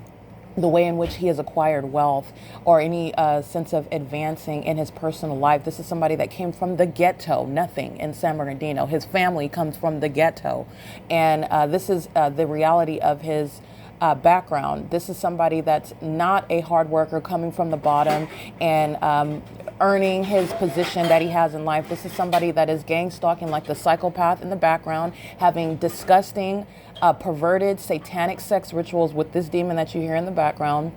the way in which he has acquired wealth or any sense of advancing in his personal life. This is somebody that came from the ghetto, nothing in San Bernardino. His family comes from the ghetto. And this is the reality of his background. This is somebody that's not a hard worker coming from the bottom and earning his position that he has in life. This is somebody that is gang stalking like the psychopath in the background, having disgusting, perverted, satanic sex rituals with this demon that you hear in the background,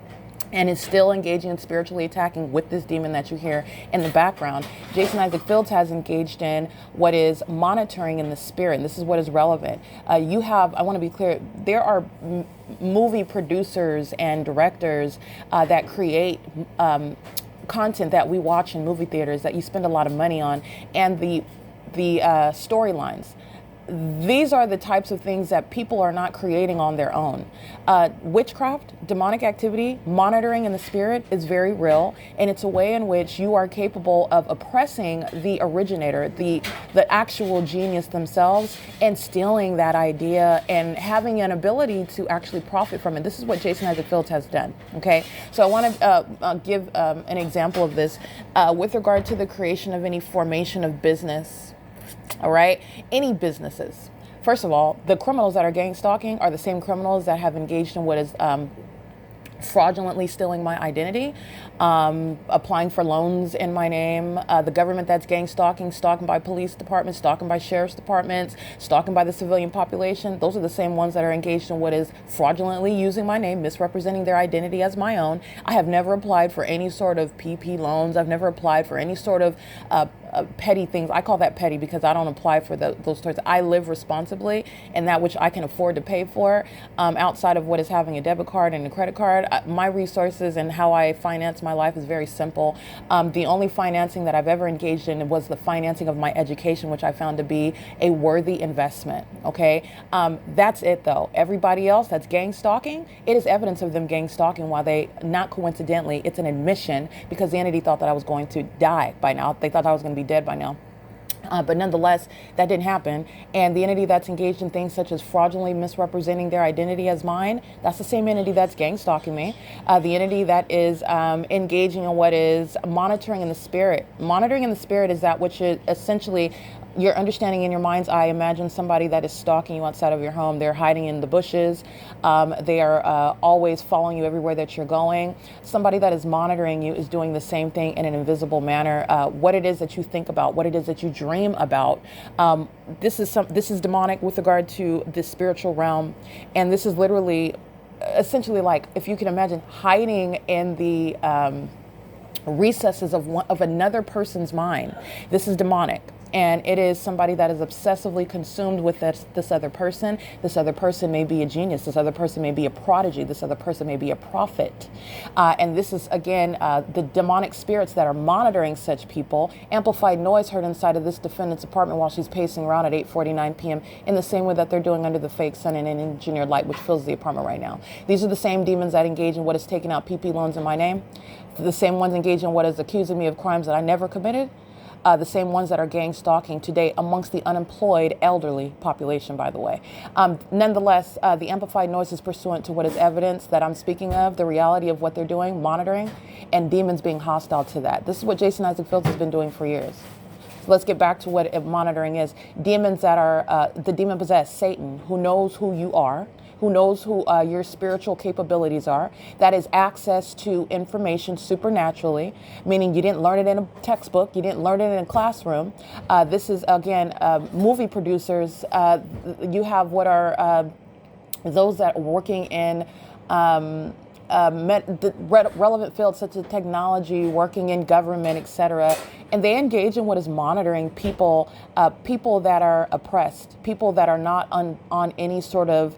and is still engaging in spiritually attacking with this demon that you hear in the background. Jason Isaac Fields has engaged in what is monitoring in the spirit, and this is what is relevant. I want to be clear, there are movie producers and directors that create content that we watch in movie theaters that you spend a lot of money on, and the storylines. These are the types of things that people are not creating on their own. Witchcraft, demonic activity, monitoring in the spirit is very real, and it's a way in which you are capable of oppressing the originator, the actual genius themselves, and stealing that idea and having an ability to actually profit from it. This is what Jason Isaac Fields has done. Okay, so I want to give an example of this with regard to the creation of any formation of business. All right, any businesses. First of all, the criminals that are gang stalking are the same criminals that have engaged in what is fraudulently stealing my identity, applying for loans in my name, the government that's gang stalking, stalking by police departments, stalking by sheriff's departments, stalking by the civilian population. Those are the same ones that are engaged in what is fraudulently using my name, misrepresenting their identity as my own. I have never applied for any sort of PP loans. I've never applied for any sort of petty things. I call that petty because I don't apply for those sorts. I live responsibly and that which I can afford to pay for, outside of what is having a debit card and a credit card. My resources and how I finance my life is very simple. The only financing that I've ever engaged in was the financing of my education, which I found to be a worthy investment. Okay, that's it though. Everybody else that's gang stalking, it is evidence of them gang stalking while they, not coincidentally, it's an admission because the entity thought that I was going to die by now. They thought I was going to be dead by now. But nonetheless, that didn't happen. And the entity that's engaged in things such as fraudulently misrepresenting their identity as mine, that's the same entity that's gang stalking me. The entity that is engaging in what is monitoring in the spirit. Monitoring in the spirit is that which is essentially your understanding in your mind's eye. Imagine somebody that is stalking you outside of your home. They're hiding in the bushes. They are always following you everywhere that you're going. Somebody that is monitoring you is doing the same thing in an invisible manner. What it is that you think about, what it is that you dream about. This is demonic with regard to the spiritual realm, and this is literally, essentially, like if you can imagine hiding in the recesses of another person's mind. This is demonic. And it is somebody that is obsessively consumed with this other person. This other person may be a genius. This other person may be a prodigy. This other person may be a prophet. And this is, again, the demonic spirits that are monitoring such people. Amplified noise heard inside of this defendant's apartment while she's pacing around at 8:49 p.m. in the same way that they're doing under the fake sun and engineered light, which fills the apartment right now. These are the same demons that engage in what is taking out PP loans in my name. The same ones engaged in what is accusing me of crimes that I never committed. The same ones that are gang stalking today amongst the unemployed elderly population, by the way. Nonetheless, the amplified noise is pursuant to what is evidence that I'm speaking of, the reality of what they're doing, monitoring, and demons being hostile to that. This is what Jason Isaac Fields has been doing for years. So let's get back to what monitoring is. Demons that are the demon-possessed, Satan, who knows who you are, who knows who your spiritual capabilities are. That is access to information supernaturally, meaning you didn't learn it in a textbook, you didn't learn it in a classroom. This is, again, movie producers. You have what are those that are working in relevant fields such as technology, working in government, etc. And they engage in what is monitoring people, people that are oppressed, people that are not on any sort of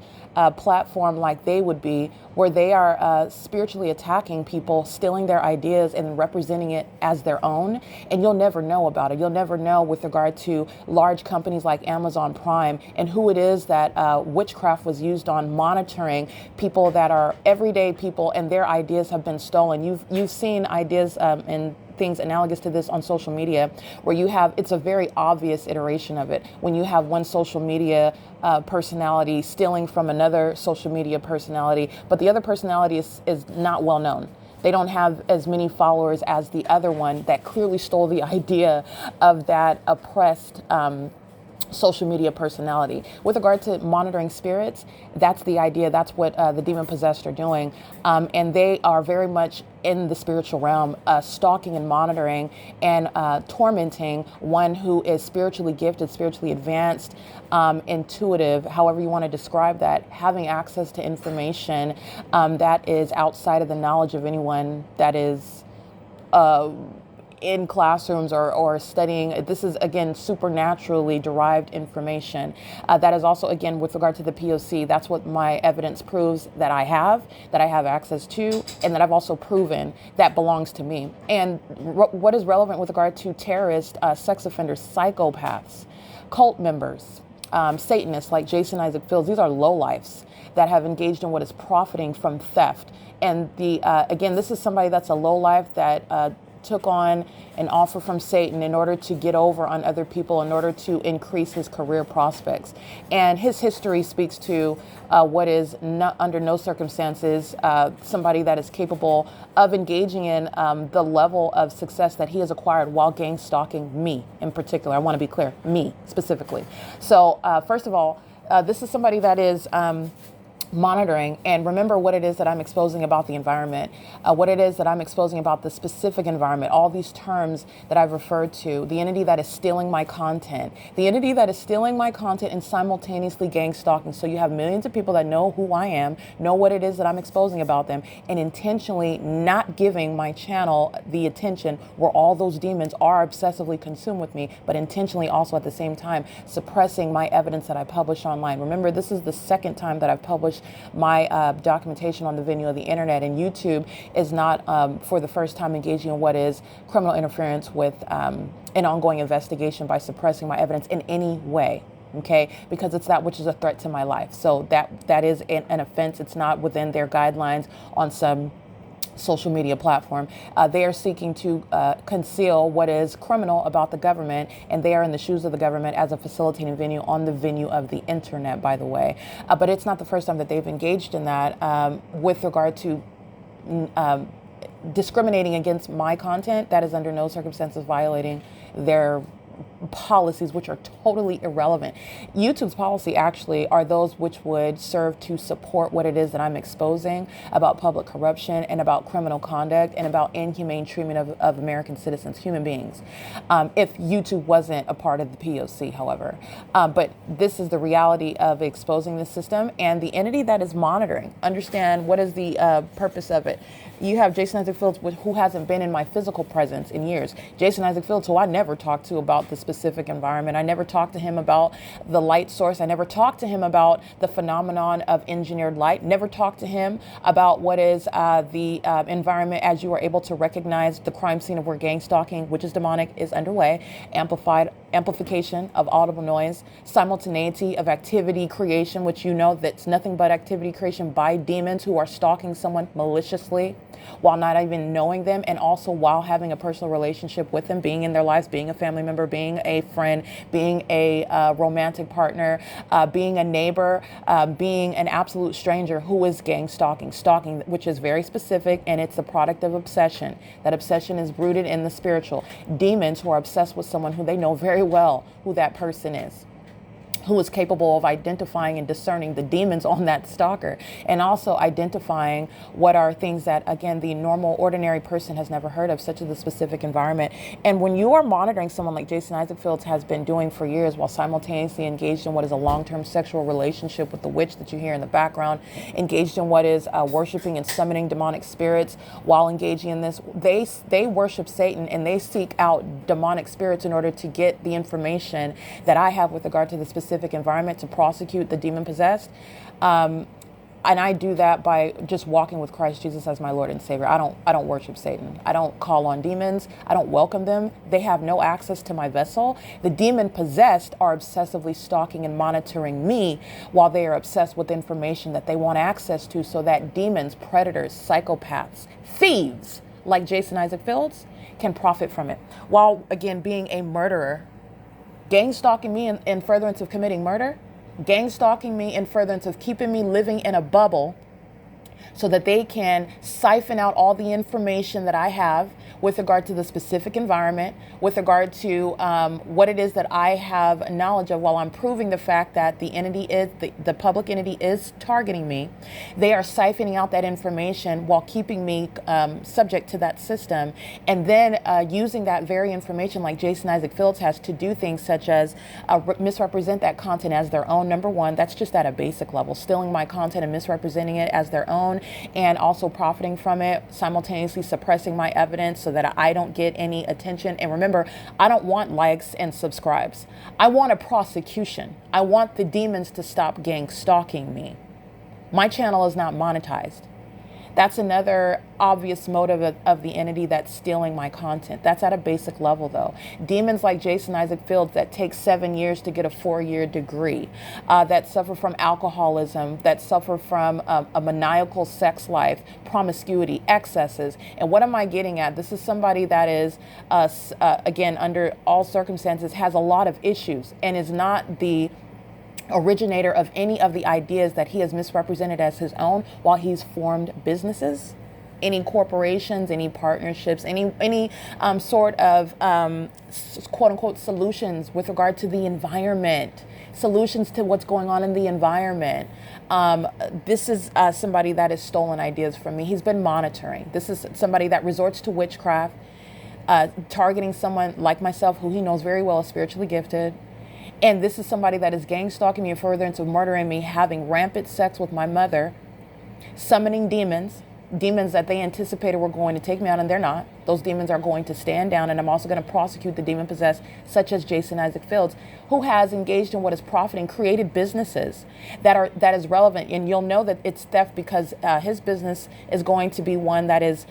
platform like they would be, where they are spiritually attacking people, stealing their ideas and representing it as their own. And you'll never know about it. You'll never know with regard to large companies like Amazon Prime and who it is that witchcraft was used on monitoring people that are everyday people, and their ideas have been stolen. You've seen ideas and things analogous to this on social media, where you have, it's a very obvious iteration of it, when you have one social media personality stealing from another social media personality, but the other personality is not well known. They don't have as many followers as the other one that clearly stole the idea of that oppressed social media personality. With regard to monitoring spirits, that's the idea. That's what the demon possessed are doing. And they are very much in the spiritual realm, stalking and monitoring and tormenting one who is spiritually gifted, spiritually advanced, intuitive, however you want to describe that, having access to information that is outside of the knowledge of anyone that is in classrooms or studying. This is, again, supernaturally derived information. That is also, again, with regard to the P.O.C., that's what my evidence proves that I have access to, and that I've also proven that belongs to me. And what is relevant with regard to terrorists, sex offenders, psychopaths, cult members, Satanists like Jason Isaac Fields, these are lowlifes that have engaged in what is profiting from theft. And again, this is somebody that's a lowlife that took on an offer from Satan in order to get over on other people, in order to increase his career prospects. And his history speaks to what is not, under no circumstances, somebody that is capable of engaging in the level of success that he has acquired while gang stalking me in particular. I want to be clear, me specifically. So first of all, this is somebody that is monitoring, and remember what it is that I'm exposing about the environment, what it is that I'm exposing about the specific environment, all these terms that I've referred to, the entity that is stealing my content, the entity that is stealing my content and simultaneously gang stalking. So you have millions of people that know who I am, know what it is that I'm exposing about them, and intentionally not giving my channel the attention where all those demons are obsessively consumed with me, but intentionally also at the same time suppressing my evidence that I publish online. Remember, this is the second time that I've published my documentation on the venue of the internet, and YouTube is not for the first time engaging in what is criminal interference with an ongoing investigation by suppressing my evidence in any way. Okay, because it's that which is a threat to my life. So that is an offense. It's not within their guidelines on some social media platform. They are seeking to conceal what is criminal about the government, and they are in the shoes of the government as a facilitating venue on the venue of the internet, by the way. But it's not the first time that they've engaged in that with regard to discriminating against my content. That is under no circumstances violating their policies, which are totally irrelevant. YouTube's policy actually are those which would serve to support what it is that I'm exposing about public corruption and about criminal conduct and about inhumane treatment of American citizens, human beings, if YouTube wasn't a part of the P.O.C., however. But this is the reality of exposing the system and the entity that is monitoring. Understand what is the purpose of it. You have Jason Isaac Fields, who hasn't been in my physical presence in years. Jason Isaac Fields, who I never talked to about the specific environment. I never talked to him about the light source. I never talked to him about the phenomenon of engineered light. Never talked to him about what is the environment as you are able to recognize the crime scene of where gang stalking, which is demonic, is underway. Amplification of audible noise, simultaneity of activity creation, which you know that's nothing but activity creation by demons who are stalking someone maliciously while not even knowing them, and also while having a personal relationship with them, being in their lives, being a family member, being a friend, being a romantic partner, being a neighbor, being an absolute stranger who is gang stalking, which is very specific, and it's the product of obsession. That obsession is rooted in the spiritual. Demons who are obsessed with someone who they know very well who that person is, who is capable of identifying and discerning the demons on that stalker, and also identifying what are things that, again, the normal, ordinary person has never heard of, such as the specific environment. And when you are monitoring someone like Jason Isaac Fields has been doing for years, while simultaneously engaged in what is a long-term sexual relationship with the witch that you hear in the background, engaged in what is worshiping and summoning demonic spirits, while engaging in this, they worship Satan and they seek out demonic spirits in order to get the information that I have with regard to the specific specific environment to prosecute the demon possessed. And I do that by just walking with Christ Jesus as my Lord and Savior. I don't worship Satan. I don't call on demons. I don't welcome them. They have no access to my vessel. The demon possessed are obsessively stalking and monitoring me while they are obsessed with information that they want access to, so that demons, predators, psychopaths, thieves like Jason Isaac Fields can profit from it. While, again, being a murderer, gang stalking me in furtherance of committing murder, gang stalking me in furtherance of keeping me living in a bubble so that they can siphon out all the information that I have with regard to the specific environment, with regard to what it is that I have knowledge of, while I'm proving the fact that the entity is, the public entity is targeting me. They are siphoning out that information while keeping me subject to that system, and then using that very information, like Jason Isaac Fields has, to do things such as misrepresent that content as their own. Number one, that's just at a basic level, stealing my content and misrepresenting it as their own, and also profiting from it, simultaneously suppressing my evidence so that I don't get any attention. And remember, I don't want likes and subscribes. I want a prosecution. I want the demons to stop gang stalking me. My channel is not monetized. That's another obvious motive of the entity that's stealing my content. That's at a basic level, though. Demons like Jason Isaac Fields that take 7 years to get a 4-year degree, that suffer from alcoholism, that suffer from a maniacal sex life, promiscuity, excesses. And what am I getting at? This is somebody that is, again, under all circumstances, has a lot of issues and is not the originator of any of the ideas that he has misrepresented as his own while he's formed businesses, any corporations, any partnerships, any sort of quote unquote solutions with regard to the environment, solutions to what's going on in the environment. This is somebody that has stolen ideas from me. He's been monitoring. This is somebody that resorts to witchcraft, targeting someone like myself who he knows very well is spiritually gifted. And this is somebody that is gang stalking me in furtherance of murdering me, having rampant sex with my mother, summoning demons that they anticipated were going to take me out, and they're not. Those demons are going to stand down, and I'm also going to prosecute the demon possessed, such as Jason Isaac Fields, who has engaged in what is profiting, created businesses that is relevant. And you'll know that it's theft because his business is going to be one that is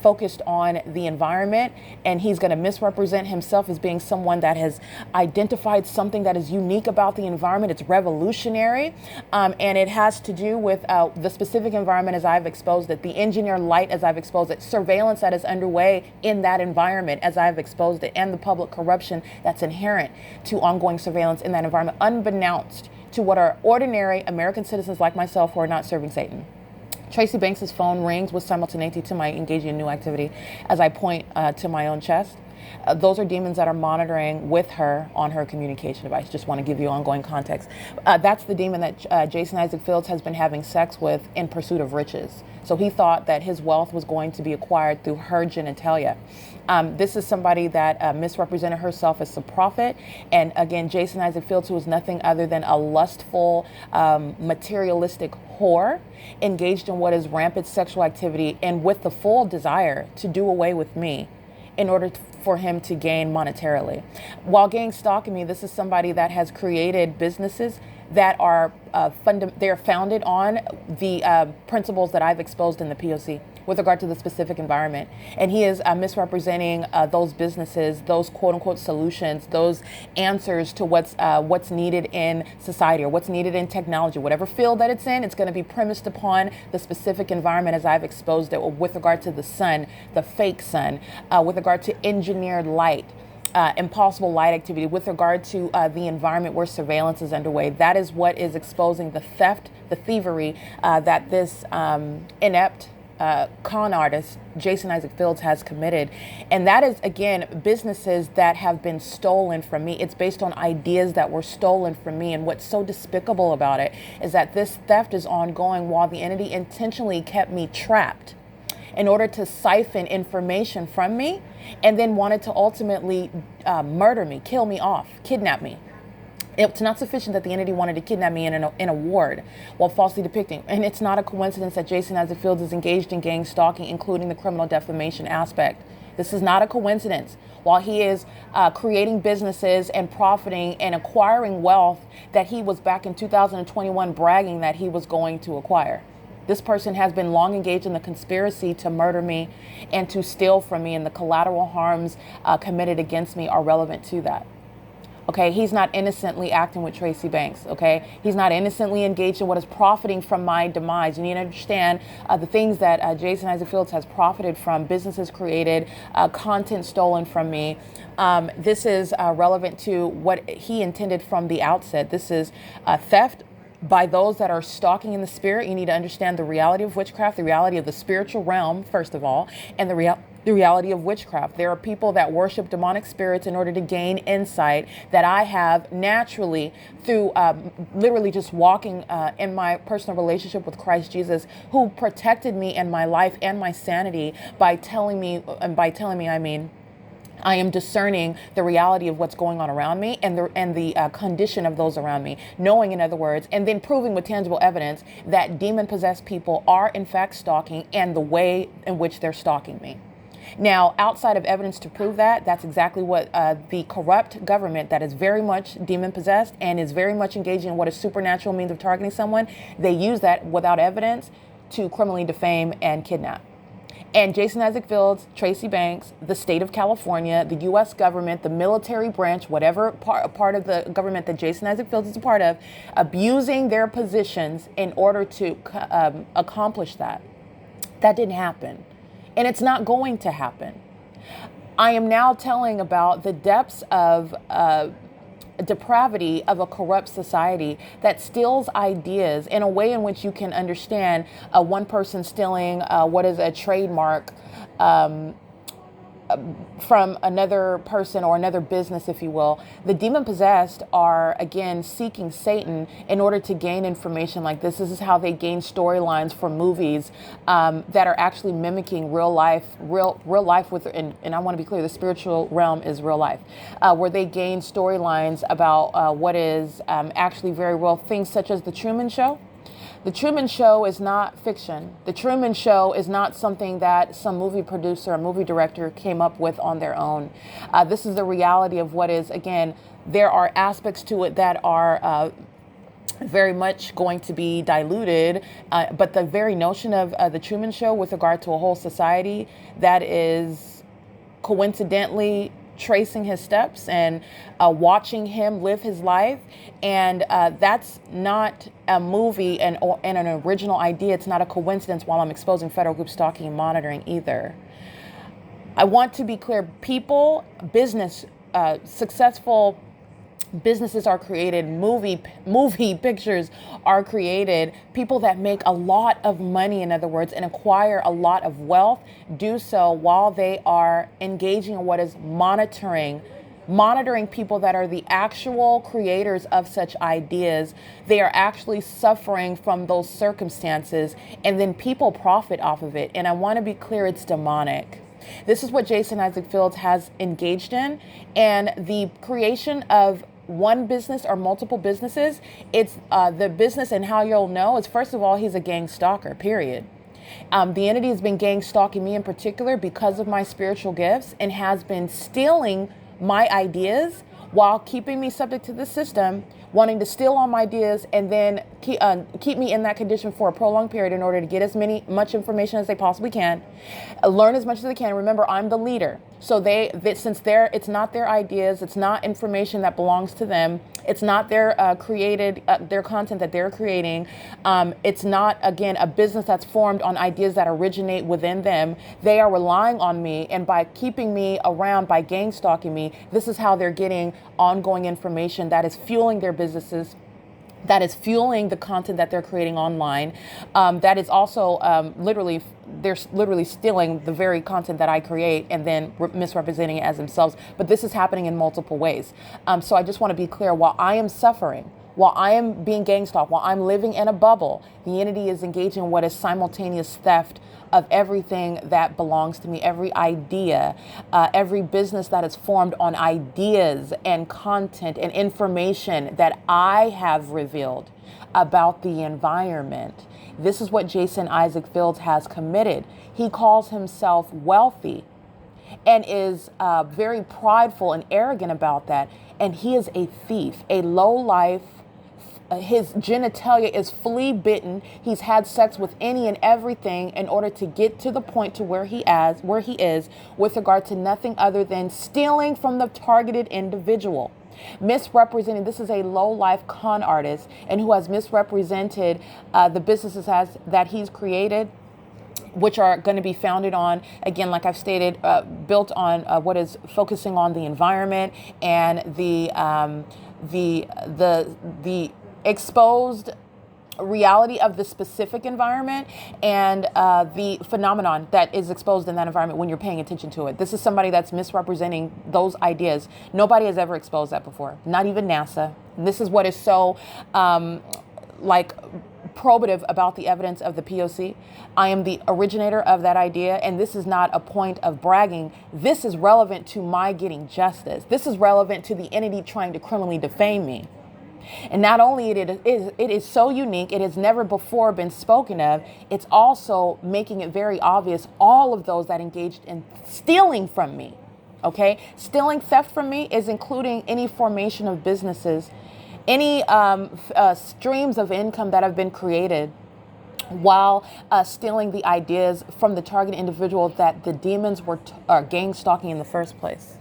focused on the environment, and he's going to misrepresent himself as being someone that has identified something that is unique about the environment. It's revolutionary, and it has to do with the specific environment as I've exposed it, the engineered light as I've exposed it, surveillance that is underway in that environment as I've exposed it, and the public corruption that's inherent to ongoing surveillance in that environment, unbeknownst to what are ordinary American citizens like myself who are not serving Satan. Tracy Banks's phone rings with simultaneity to my engaging in new activity as I point to my own chest. Those are demons that are monitoring with her on her communication device. Just want to give you ongoing context. That's the demon that Jason Isaac Fields has been having sex with in pursuit of riches. So he thought that his wealth was going to be acquired through her genitalia. This is somebody that misrepresented herself as a prophet. And again, Jason Isaac Fields, who is nothing other than a lustful, materialistic whore, engaged in what is rampant sexual activity and with the full desire to do away with me in order for him to gain monetarily. While gang stalking me, this is somebody that has created businesses that are they're founded on the principles that I've exposed in the P.O.C. with regard to the specific environment. And he is misrepresenting those businesses, those quote unquote solutions, those answers to what's needed in society or what's needed in technology. Whatever field that it's in, it's going to be premised upon the specific environment as I've exposed it with regard to the sun, the fake sun, with regard to engineered light, impossible light activity, with regard to the environment where surveillance is underway. That is what is exposing the theft, the thievery that this inept con artist, Jason Isaac Fields, has committed. And that is, again, businesses that have been stolen from me. It's based on ideas that were stolen from me. And what's so despicable about it is that this theft is ongoing while the entity intentionally kept me trapped in order to siphon information from me, and then wanted to ultimately murder me, kill me off, kidnap me. It's not sufficient that the entity wanted to kidnap me in a ward while falsely depicting. And it's not a coincidence that Jason Isaac Fields is engaged in gang stalking, including the criminal defamation aspect. This is not a coincidence. While he is creating businesses and profiting and acquiring wealth that he was back in 2021 bragging that he was going to acquire. This person has been long engaged in the conspiracy to murder me and to steal from me, and the collateral harms committed against me are relevant to that. Okay, he's not innocently acting with Tracy Banks. Okay, he's not innocently engaged in what is profiting from my demise. You need to understand the things that Jason Isaac Fields has profited from: businesses created, content stolen from me. This is relevant to what he intended from the outset. This is theft by those that are stalking in the spirit. You need to understand the reality of witchcraft, the reality of the spiritual realm, first of all, and the reality of witchcraft. There are people that worship demonic spirits in order to gain insight that I have naturally through literally just walking in my personal relationship with Christ Jesus, who protected me and my life and my sanity by telling me, I mean, I am discerning the reality of what's going on around me and the condition of those around me, knowing, in other words, and then proving with tangible evidence that demon-possessed people are in fact stalking and the way in which they're stalking me. Now, outside of evidence to prove that, that's exactly what the corrupt government that is very much demon-possessed and is very much engaging in what is supernatural means of targeting someone, they use that without evidence to criminally defame and kidnap. And Jason Isaac Fields, Tracy Banks, the state of California, the U.S. government, the military branch, whatever part of the government that Jason Isaac Fields is a part of, abusing their positions in order to accomplish that. That didn't happen. And it's not going to happen. I am now telling about the depths of depravity of a corrupt society that steals ideas in a way in which you can understand one person stealing what is a trademark from another person or another business, if you will. The demon-possessed are, again, seeking Satan in order to gain information like this. This is how they gain storylines for movies that are actually mimicking real life with, and I want to be clear, the spiritual realm is real life, where they gain storylines about what is actually very real, things such as The Truman Show. The Truman Show is not fiction. The Truman Show is not something that some movie producer or movie director came up with on their own. This is the reality of what is, again, there are aspects to it that are very much going to be diluted. But the very notion of The Truman Show with regard to a whole society that is coincidentally tracing his steps and watching him live his life. And that's not a movie and an original idea. It's not a coincidence while I'm exposing federal group stalking and monitoring either. I want to be clear. People, business, successful businesses are created, movie pictures are created. People that make a lot of money, in other words, and acquire a lot of wealth, do so while they are engaging in what is monitoring people that are the actual creators of such ideas. They are actually suffering from those circumstances, and then people profit off of it. And I want to be clear, it's demonic. This is what Jason Isaac Fields has engaged in, and the creation of one business or multiple businesses, it's the business, and how you'll know is, first of all, he's a gang stalker, period. The entity has been gang stalking me in particular because of my spiritual gifts and has been stealing my ideas while keeping me subject to the system, wanting to steal all my ideas and then keep me in that condition for a prolonged period in order to get much information as they possibly can, learn as much as they can. Remember, I'm the leader. So it's not their ideas, it's not information that belongs to them, it's not their their content that they're creating. It's not, again, a business that's formed on ideas that originate within them. They are relying on me, and by keeping me around, by gang stalking me, this is how they're getting ongoing information that is fueling their businesses, that is fueling the content that they're creating online. That is also they're literally stealing the very content that I create and then misrepresenting it as themselves. But this is happening in multiple ways. So I just want to be clear, while I am suffering, while I am being gang stalked, while I'm living in a bubble, the entity is engaging in what is simultaneous theft of everything that belongs to me, every idea, every business that is formed on ideas and content and information that I have revealed about the environment. This is what Jason Isaac Fields has committed. He calls himself wealthy. and is very prideful and arrogant about that. And he is a thief, a low life. His genitalia is flea bitten. He's had sex with any and everything in order to get to the point to where he is with regard to nothing other than stealing from the targeted individual. Misrepresenting. This is a low-life con artist and who has misrepresented the businesses that he's created, which are going to be founded on, again, like I've stated, built on what is focusing on the environment and the exposed reality of the specific environment and the phenomenon that is exposed in that environment when you're paying attention to it. This is somebody that's misrepresenting those ideas. Nobody has ever exposed that before, not even NASA. And this is what is so probative about the evidence of the P.O.C. I am the originator of that idea, and this is not a point of bragging. This is relevant to my getting justice. This is relevant to the entity trying to criminally defame me. And not only it is so unique, it has never before been spoken of, it's also making it very obvious all of those that engaged in stealing from me, okay? Stealing, theft from me is including any formation of businesses, any streams of income that have been created while stealing the ideas from the target individual that the demons were gang stalking in the first place.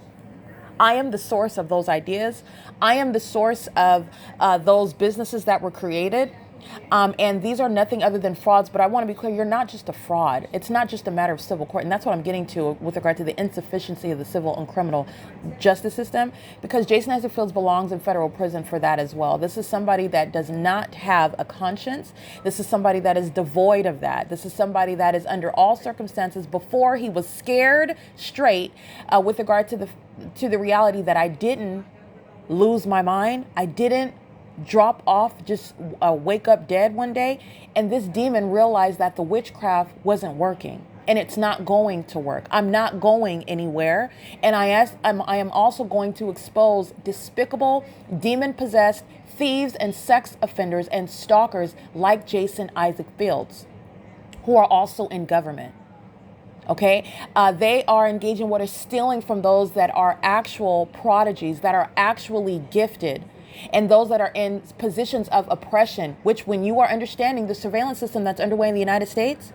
I am the source of those ideas. I am the source of those businesses that were created. And these are nothing other than frauds. But I want to be clear, you're not just a fraud. It's not just a matter of civil court. And that's what I'm getting to with regard to the insufficiency of the civil and criminal justice system, because Jason Isaac Fields belongs in federal prison for that as well. This is somebody that does not have a conscience. This is somebody that is devoid of that. This is somebody that is under all circumstances, before he was scared straight with regard to the reality that I didn't lose my mind. I didn't drop off, just wake up dead one day. And this demon realized that the witchcraft wasn't working and it's not going to work. I'm not going anywhere. And I am also going to expose despicable, demon-possessed thieves and sex offenders and stalkers like Jason Isaac Fields, who are also in government. Okay, they are engaging what is stealing from those that are actual prodigies, that are actually gifted, and those that are in positions of oppression, which, when you are understanding the surveillance system that's underway in the United States,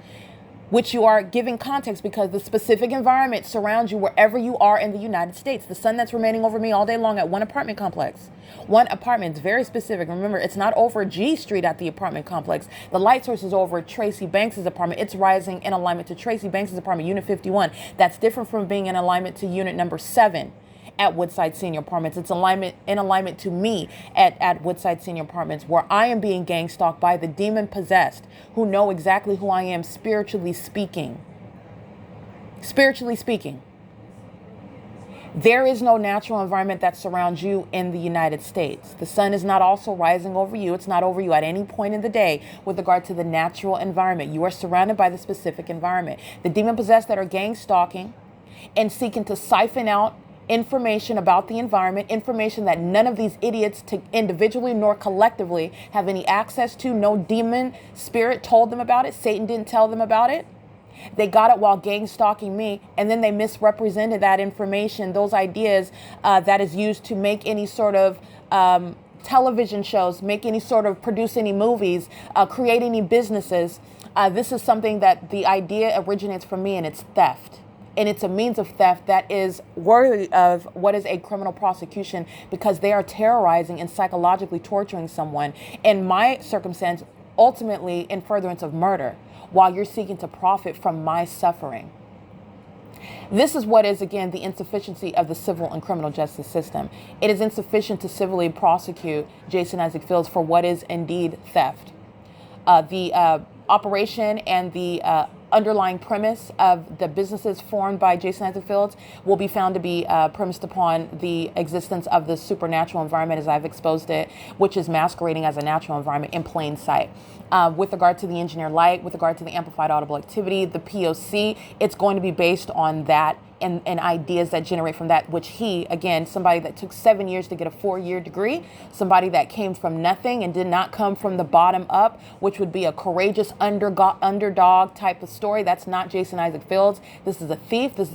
which you are giving context because the specific environment surrounds you wherever you are in the United States. The sun that's remaining over me all day long at one apartment complex. One apartment is very specific. Remember, it's not over G Street at the apartment complex. The light source is over Tracy Banks's apartment. It's rising in alignment to Tracy Banks's apartment, Unit 51. That's different from being in alignment to Unit number 7 at Woodside Senior Apartments. It's in alignment to me at Woodside Senior Apartments, where I am being gang stalked by the demon possessed who know exactly who I am spiritually speaking. Spiritually speaking. There is no natural environment that surrounds you in the United States. The sun is not also rising over you. It's not over you at any point in the day with regard to the natural environment. You are surrounded by the specific environment. The demon possessed that are gang stalking and seeking to siphon out information about the environment, information that none of these idiots individually nor collectively have any access to. No demon spirit told them about it. Satan didn't tell them about it. They got it while gang stalking me, and then they misrepresented that information, those ideas that is used to make any sort of television shows, make any sort of produce any movies, create any businesses. This is something that the idea originates from me, and it's theft. And it's a means of theft that is worthy of what is a criminal prosecution, because they are terrorizing and psychologically torturing someone. In my circumstance, ultimately in furtherance of murder, while you're seeking to profit from my suffering. This is what is, again, the insufficiency of the civil and criminal justice system. It is insufficient to civilly prosecute Jason Isaac Fields for what is indeed theft. The operation and the underlying premise of the businesses formed by Jason Isaac Fields will be found to be premised upon the existence of the supernatural environment as I've exposed it, which is masquerading as a natural environment in plain sight. With regard to the engineered light, with regard to the amplified audible activity, the P.O.C, it's going to be based on that and ideas that generate from that, which he, again, somebody that took 7 years to get a 4-year degree, somebody that came from nothing and did not come from the bottom up, which would be a courageous underdog type of story. That's not Jason Isaac Fields. This is a thief. This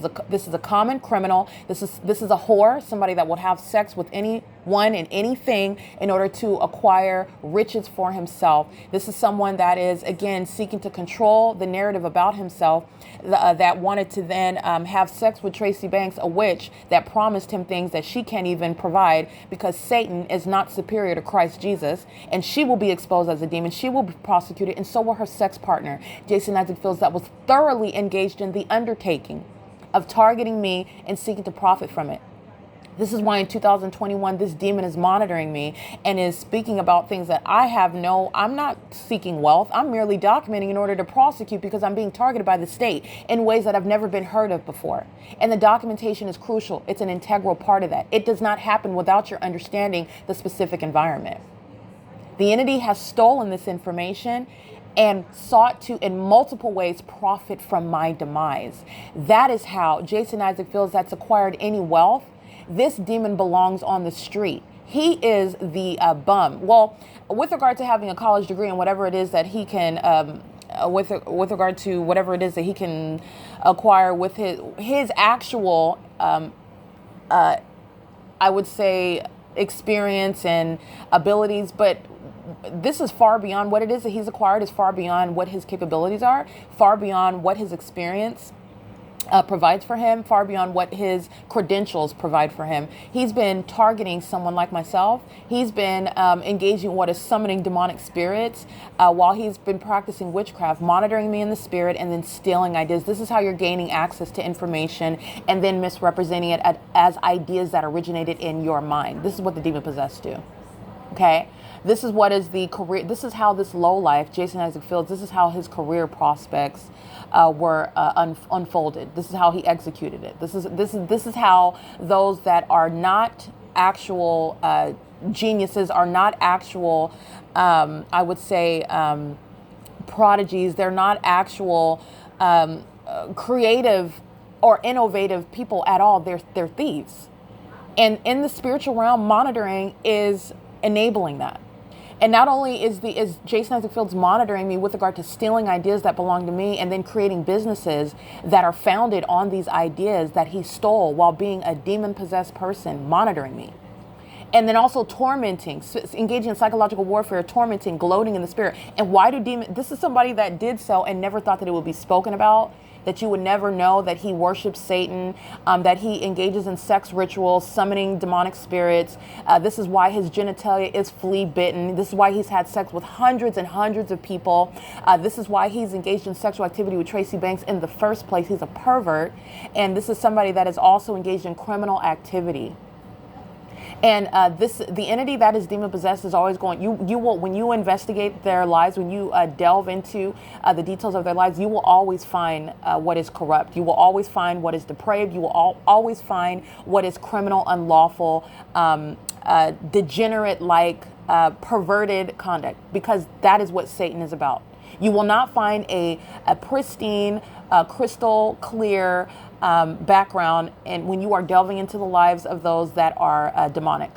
is a common criminal. This is a whore, somebody that would have sex with anyone and anything in order to acquire riches for himself. This is someone that is, again, seeking to control the narrative about himself, that wanted to then have sex with Tracy Banks, a witch that promised him things that she can't even provide, because Satan is not superior to Christ Jesus, and she will be exposed as a demon. She will be prosecuted, and so will her sex partner, Jason Isaac Fields, that was thoroughly engaged in the undertaking of targeting me and seeking to profit from it. This is why in 2021, this demon is monitoring me and is speaking about things that I'm not seeking wealth. I'm merely documenting in order to prosecute, because I'm being targeted by the state in ways that I've never been heard of before. And the documentation is crucial. It's an integral part of that. It does not happen without your understanding the specific environment. The entity has stolen this information and sought to, in multiple ways, profit from my demise. That is how Jason Isaac Fields that's acquired any wealth. This demon belongs on the street. He is the bum. Well, with regard to having a college degree and whatever it is that he can, with regard to whatever it is that he can acquire with his actual, I would say, experience and abilities, but this is far beyond what it is that he's acquired, is far beyond what his capabilities are, far beyond what his experience provides for him, far beyond what his credentials provide for him. He's been targeting someone like myself. He's been engaging what is summoning demonic spirits while he's been practicing witchcraft, monitoring me in the spirit, and then stealing ideas. This is how you're gaining access to information and then misrepresenting it as ideas that originated in your mind. This is what the demon possessed do. Okay? This is what is the career. This is how this low life, Jason Isaac Fields, this is how his career prospects were unfolded. This is how he executed it. This is how those that are not actual geniuses, are not actual, I would say, prodigies. They're not actual creative or innovative people at all. They're thieves. And in the spiritual realm, monitoring is enabling that. And not only is Jason Isaac Fields monitoring me with regard to stealing ideas that belong to me and then creating businesses that are founded on these ideas that he stole while being a demon-possessed person, monitoring me. And then also tormenting, engaging in psychological warfare, tormenting, gloating in the spirit. And why do demons... This is somebody that did so and never thought that it would be spoken about, that you would never know that he worships Satan, that he engages in sex rituals, summoning demonic spirits. This is why his genitalia is flea bitten. This is why he's had sex with hundreds and hundreds of people. This is why he's engaged in sexual activity with Tracy Banks in the first place. He's a pervert. And this is somebody that is also engaged in criminal activity. And the entity that is demon possessed is always going. You will, when you investigate their lives, when you delve into the details of their lives, you will always find what is corrupt. You will always find what is depraved. You will always find what is criminal, unlawful, degenerate, perverted conduct, because that is what Satan is about. You will not find a pristine, crystal clear background, and when you are delving into the lives of those that are demonic,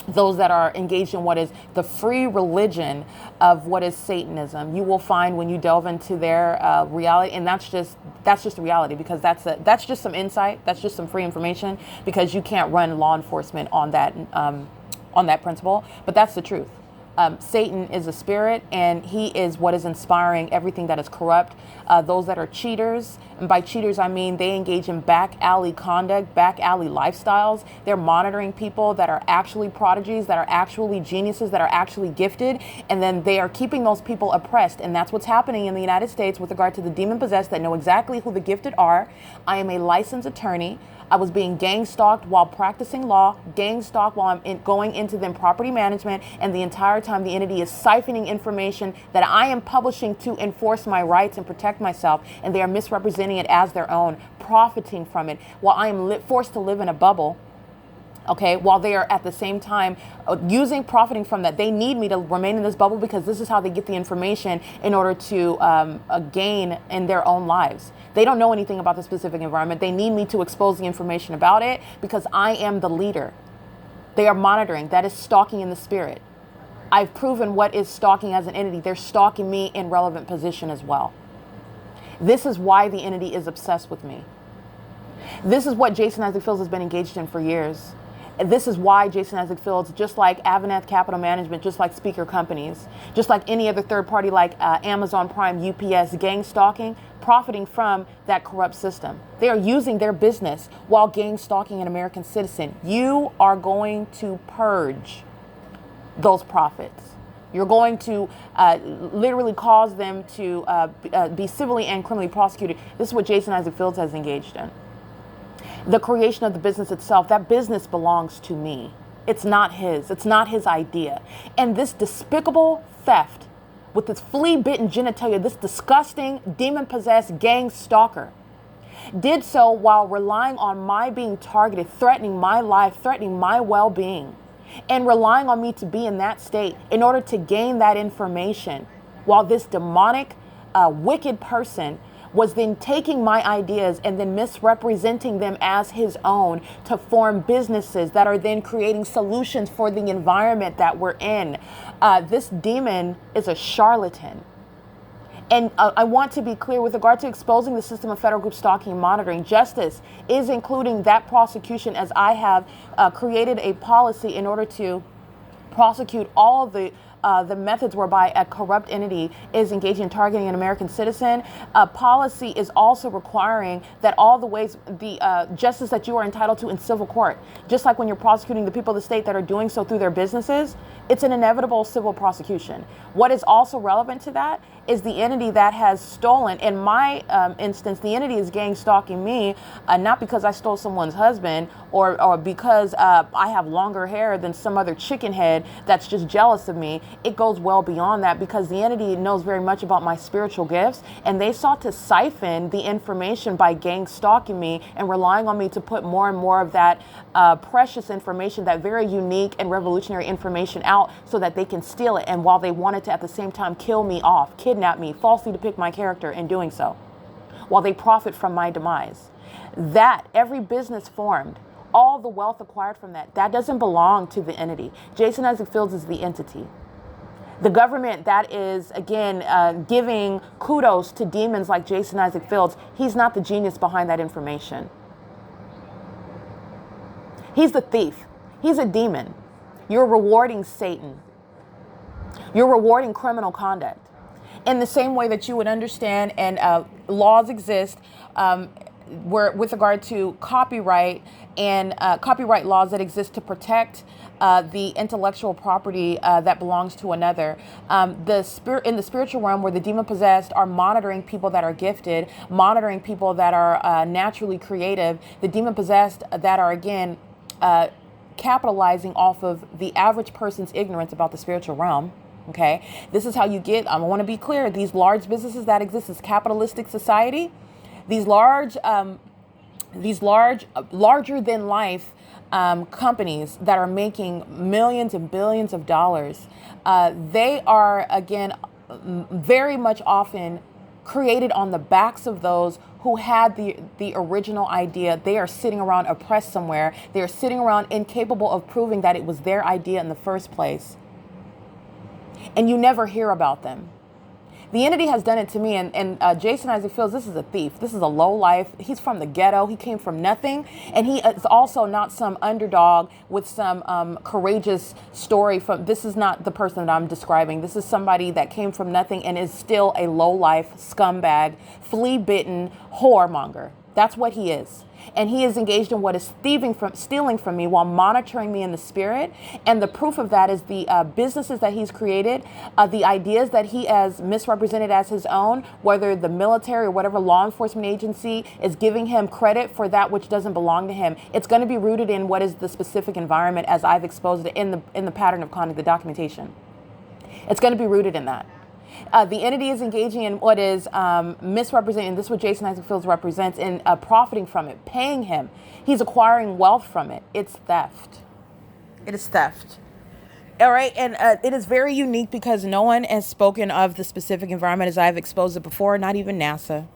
those that are engaged in what is the free religion of what is Satanism, you will find when you delve into their reality, and that's just the reality, because that's just some insight, that's just some free information, because you can't run law enforcement on that principle, but that's the truth. Satan is a spirit, and he is what is inspiring everything that is corrupt. Those that are cheaters, and by cheaters I mean they engage in back alley conduct, back alley lifestyles. They're monitoring people that are actually prodigies, that are actually geniuses, that are actually gifted, and then they are keeping those people oppressed. And that's what's happening in the United States with regard to the demon possessed that know exactly who the gifted are. I am a licensed attorney. I was being gang stalked while practicing law, gang stalked while I'm going into them property management, and the entire time the entity is siphoning information that I am publishing to enforce my rights and protect myself, and they are misrepresenting it as their own, profiting from it, while I am forced to live in a bubble Okay, while they are at the same time profiting from that. They need me to remain in this bubble because this is how they get the information in order to gain in their own lives. They don't know anything about the specific environment. They need me to expose the information about it because I am the leader. They are monitoring. That is stalking in the spirit. I've proven what is stalking as an entity. They're stalking me in relevant position as well. This is why the entity is obsessed with me. This is what Jason Isaac Fields has been engaged in for years. This is why Jason Isaac Fields, just like AVANATH Capital Management, just like speaker companies, just like any other third party like Amazon Prime, UPS, gang stalking, profiting from that corrupt system. They are using their business while gang stalking an American citizen. You are going to purge those profits. You're going to literally cause them to be civilly and criminally prosecuted. This is what Jason Isaac Fields has engaged in. The creation of the business itself, that business belongs to me. It's not his. It's not his idea. And this despicable theft with this flea-bitten genitalia, this disgusting, demon-possessed gang stalker, did so while relying on my being targeted, threatening my life, threatening my well-being, and relying on me to be in that state in order to gain that information, while this demonic, wicked person was then taking my ideas and then misrepresenting them as his own to form businesses that are then creating solutions for the environment that we're in. This demon is a charlatan. And I want to be clear with regard to exposing the system of federal group stalking and monitoring. Justice is including that prosecution, as I have created a policy in order to prosecute all of the methods whereby a corrupt entity is engaging in targeting an American citizen. Policy is also requiring that all the ways, the justice that you are entitled to in civil court, just like when you're prosecuting the people of the state that are doing so through their businesses, it's an inevitable civil prosecution. What is also relevant to that is the entity that has stolen. In my instance, the entity is gang stalking me, not because I stole someone's husband or because I have longer hair than some other chicken head that's just jealous of me. It goes well beyond that because the entity knows very much about my spiritual gifts, and they sought to siphon the information by gang stalking me and relying on me to put more and more of that precious information, that very unique and revolutionary information out so that they can steal it. And while they wanted to at the same time kill me off, kidnap me, falsely depict my character in doing so, while they profit from my demise. That every business formed, all the wealth acquired from that doesn't belong to the entity. Jason Isaac Fields is the entity. The government that is, again, giving kudos to demons like Jason Isaac Fields, he's not the genius behind that information. He's the thief. He's a demon. You're rewarding Satan. You're rewarding criminal conduct. In the same way that you would understand, and laws exist where, with regard to copyright and copyright laws that exist to protect the intellectual property that belongs to another. In the spiritual realm, where the demon-possessed are monitoring people that are gifted, monitoring people that are naturally creative, the demon-possessed that are, again, capitalizing off of the average person's ignorance about the spiritual realm. Okay, this is how you get, I want to be clear, these large businesses that exist as capitalistic society, these larger than life companies that are making millions and billions of dollars, they are, again, very much often created on the backs of those who had the original idea. They are sitting around oppressed somewhere. They are sitting around incapable of proving that it was their idea in the first place. And you never hear about them. The entity has done it to me, and Jason Isaac Fields, this is a thief. This is a low life. He's from the ghetto. He came from nothing, and he is also not some underdog with some courageous story. This is not the person that I'm describing. This is somebody that came from nothing and is still a low life scumbag, flea-bitten whoremonger. That's what he is. And he is engaged in what is stealing from me while monitoring me in the spirit. And the proof of that is the businesses that he's created, the ideas that he has misrepresented as his own, whether the military or whatever law enforcement agency is giving him credit for that which doesn't belong to him. It's going to be rooted in what is the specific environment as I've exposed it in the pattern of conduct, the documentation. It's going to be rooted in that. The entity is engaging in what is misrepresenting. This is what Jason Isaac Fields represents in profiting from it, paying him. He's acquiring wealth from it. It's theft. It is theft. All right, and it is very unique because no one has spoken of the specific environment as I've exposed it before, not even NASA.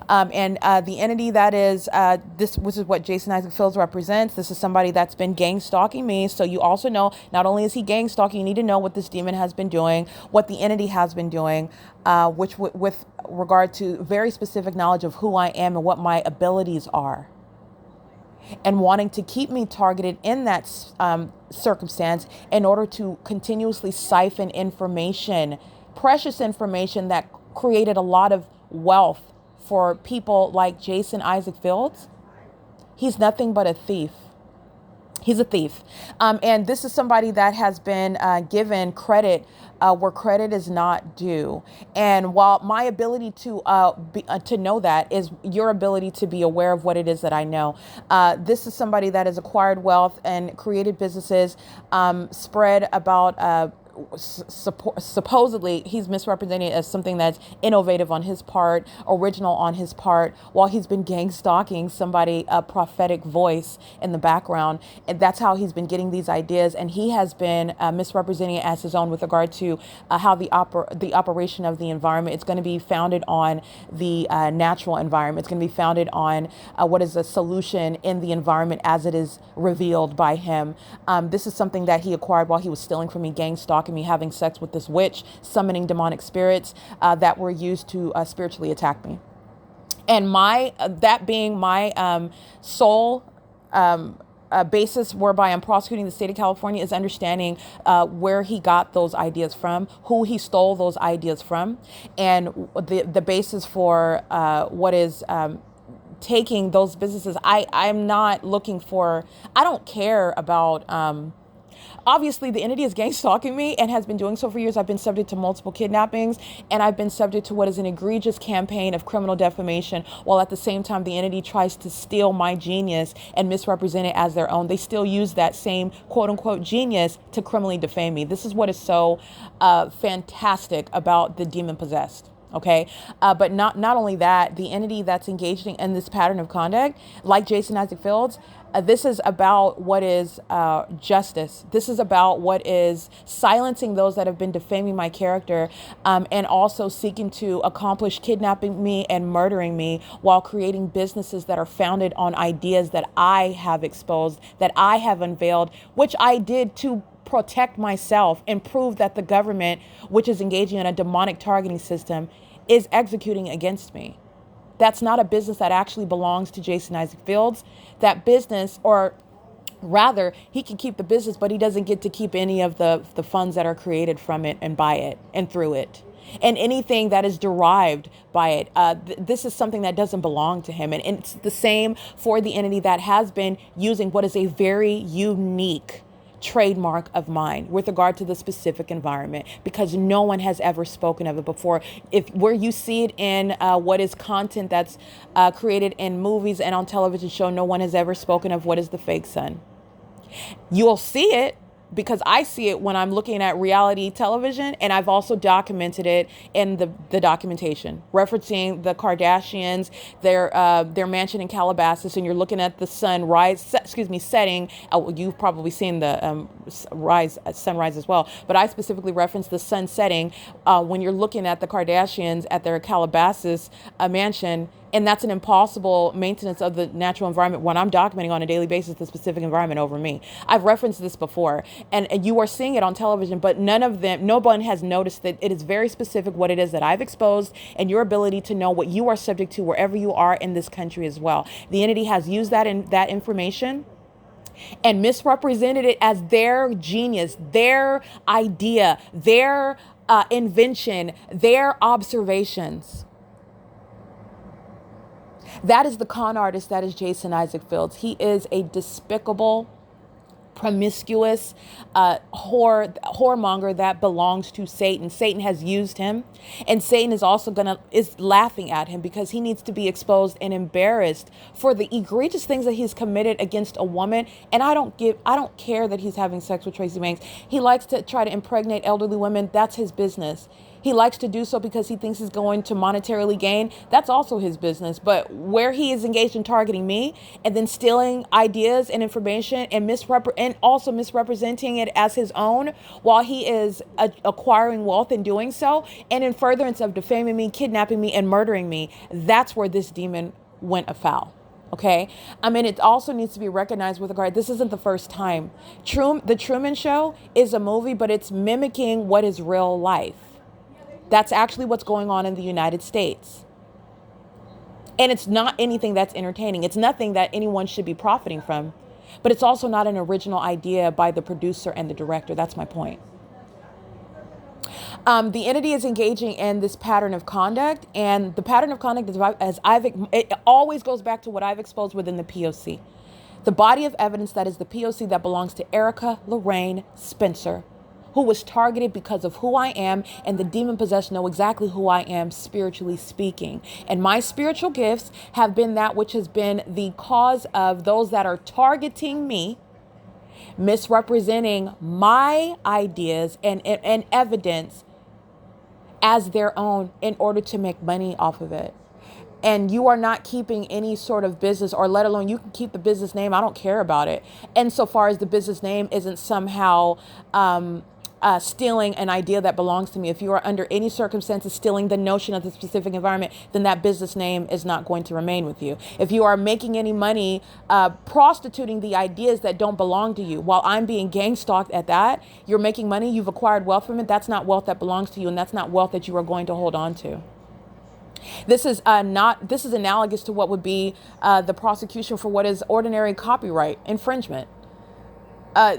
And the entity that is, this, which is what Jason Isaac Fields represents, this is somebody that's been gang stalking me. So you also know, not only is he gang stalking, you need to know what this demon has been doing, what the entity has been doing, which with regard to very specific knowledge of who I am and what my abilities are, and wanting to keep me targeted in that circumstance in order to continuously siphon information, precious information that created a lot of wealth for people like Jason Isaac Fields. He's nothing but a thief. He's a thief. And this is somebody that has been given credit where credit is not due. And while my ability to know that is your ability to be aware of what it is that I know, this is somebody that has acquired wealth and created businesses, spread about supposedly he's misrepresenting it as something that's innovative on his part, original on his part, while he's been gang stalking somebody, a prophetic voice in the background. And that's how he's been getting these ideas. And he has been misrepresenting it as his own with regard to how the operation of the environment. It's going to be founded on the natural environment. It's going to be founded on what is a solution in the environment as it is revealed by him. This is something that he acquired while he was stealing from me, gang stalking me, having sex with this witch, summoning demonic spirits that were used to spiritually attack me. And my that being my sole basis whereby I'm prosecuting the state of California is understanding where he got those ideas from, who he stole those ideas from, and the basis for what is taking those businesses. I'm not looking for, I don't care about obviously, the entity is gang stalking me and has been doing so for years. I've been subject to multiple kidnappings, and I've been subject to what is an egregious campaign of criminal defamation, while at the same time the entity tries to steal my genius and misrepresent it as their own. They still use that same quote-unquote genius to criminally defame me. This is what is so fantastic about the demon possessed. Okay. But not only that, the entity that's engaging in this pattern of conduct, like Jason Isaac Fields, this is about what is justice. This is about what is silencing those that have been defaming my character, and also seeking to accomplish kidnapping me and murdering me while creating businesses that are founded on ideas that I have exposed, that I have unveiled, which I did to protect myself and prove that the government, which is engaging in a demonic targeting system, is executing against me. That's not a business that actually belongs to Jason Isaac Fields. That business, or rather, he can keep the business, but he doesn't get to keep any of the funds that are created from it and by it and through it. And anything that is derived by it. This is something that doesn't belong to him. And it's the same for the entity that has been using what is a very unique trademark of mine with regard to the specific environment, because no one has ever spoken of it before. If where you see it in what is content that's created in movies and on television show, no one has ever spoken of what is the fake sun. You'll see it because I see it when I'm looking at reality television, and I've also documented it in the documentation, referencing the Kardashians, their mansion in Calabasas, and you're looking at the setting. You've probably seen the sunrise as well, but I specifically referenced the sun setting when you're looking at the Kardashians at their Calabasas mansion. And that's an impossible maintenance of the natural environment when I'm documenting on a daily basis the specific environment over me. I've referenced this before, and you are seeing it on television, but no one has noticed that it is very specific what it is that I've exposed, and your ability to know what you are subject to wherever you are in this country as well. The entity has used that information and misrepresented it as their genius, their idea, their invention, their observations. That is the con artist that is Jason Isaac Fields. He is a despicable, promiscuous whoremonger that belongs to Satan. Satan has used him, and Satan is also is laughing at him because he needs to be exposed and embarrassed for the egregious things that he's committed against a woman. And I don't care that he's having sex with Tracy Banks. He likes to try to impregnate elderly women. That's his business. He likes to do so because he thinks he's going to monetarily gain. That's also his business. But where he is engaged in targeting me and then stealing ideas and information and also misrepresenting it as his own while he is acquiring wealth and doing so, and in furtherance of defaming me, kidnapping me, and murdering me, that's where this demon went afoul. Okay. I mean, it also needs to be recognized with regard. This isn't the first time. The Truman Show is a movie, but it's mimicking what is real life. That's actually what's going on in the United States. And it's not anything that's entertaining. It's nothing that anyone should be profiting from. But it's also not an original idea by the producer and the director. That's my point. The entity is engaging in this pattern of conduct, and the pattern of conduct it always goes back to what I've exposed within the P.O.C. The body of evidence that is the P.O.C. that belongs to Erica Lorraine Spencer, who was targeted because of who I am, and the demon possessed know exactly who I am spiritually speaking. And my spiritual gifts have been that which has been the cause of those that are targeting me, misrepresenting my ideas and evidence as their own in order to make money off of it. And you are not keeping any sort of business, or let alone you can keep the business name. I don't care about it. And so far as the business name isn't somehow stealing an idea that belongs to me. If you are under any circumstances stealing the notion of the specific environment, then that business name is not going to remain with you. If you are making any money prostituting the ideas that don't belong to you, while I'm being gang stalked at that, you're making money, you've acquired wealth from it. That's not wealth that belongs to you, and that's not wealth that you are going to hold on to. This is analogous to what would be the prosecution for what is ordinary copyright infringement.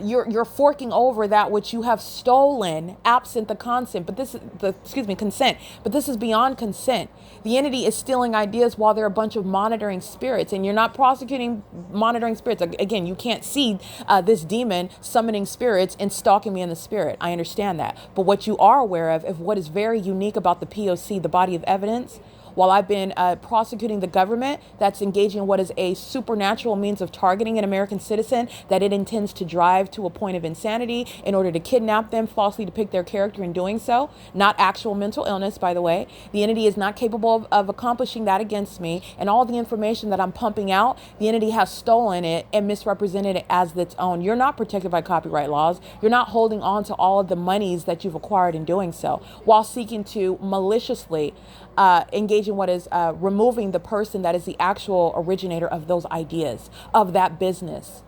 You're forking over that which you have stolen absent the consent, but consent. But this is beyond consent. The entity is stealing ideas while they're a bunch of monitoring spirits, and you're not prosecuting monitoring spirits. Again, you can't see this demon summoning spirits and stalking me in the spirit. I understand that. But what you are aware of what is very unique about the P.O.C., the body of evidence, while I've been prosecuting the government that's engaging in what is a supernatural means of targeting an American citizen that it intends to drive to a point of insanity in order to kidnap them, falsely depict their character in doing so, not actual mental illness, by the way. The entity is not capable of accomplishing that against me, and all the information that I'm pumping out, the entity has stolen it and misrepresented it as its own. You're not protected by copyright laws. You're not holding on to all of the monies that you've acquired in doing so, while seeking to maliciously engage in what is removing the person that is the actual originator of those ideas, of that business,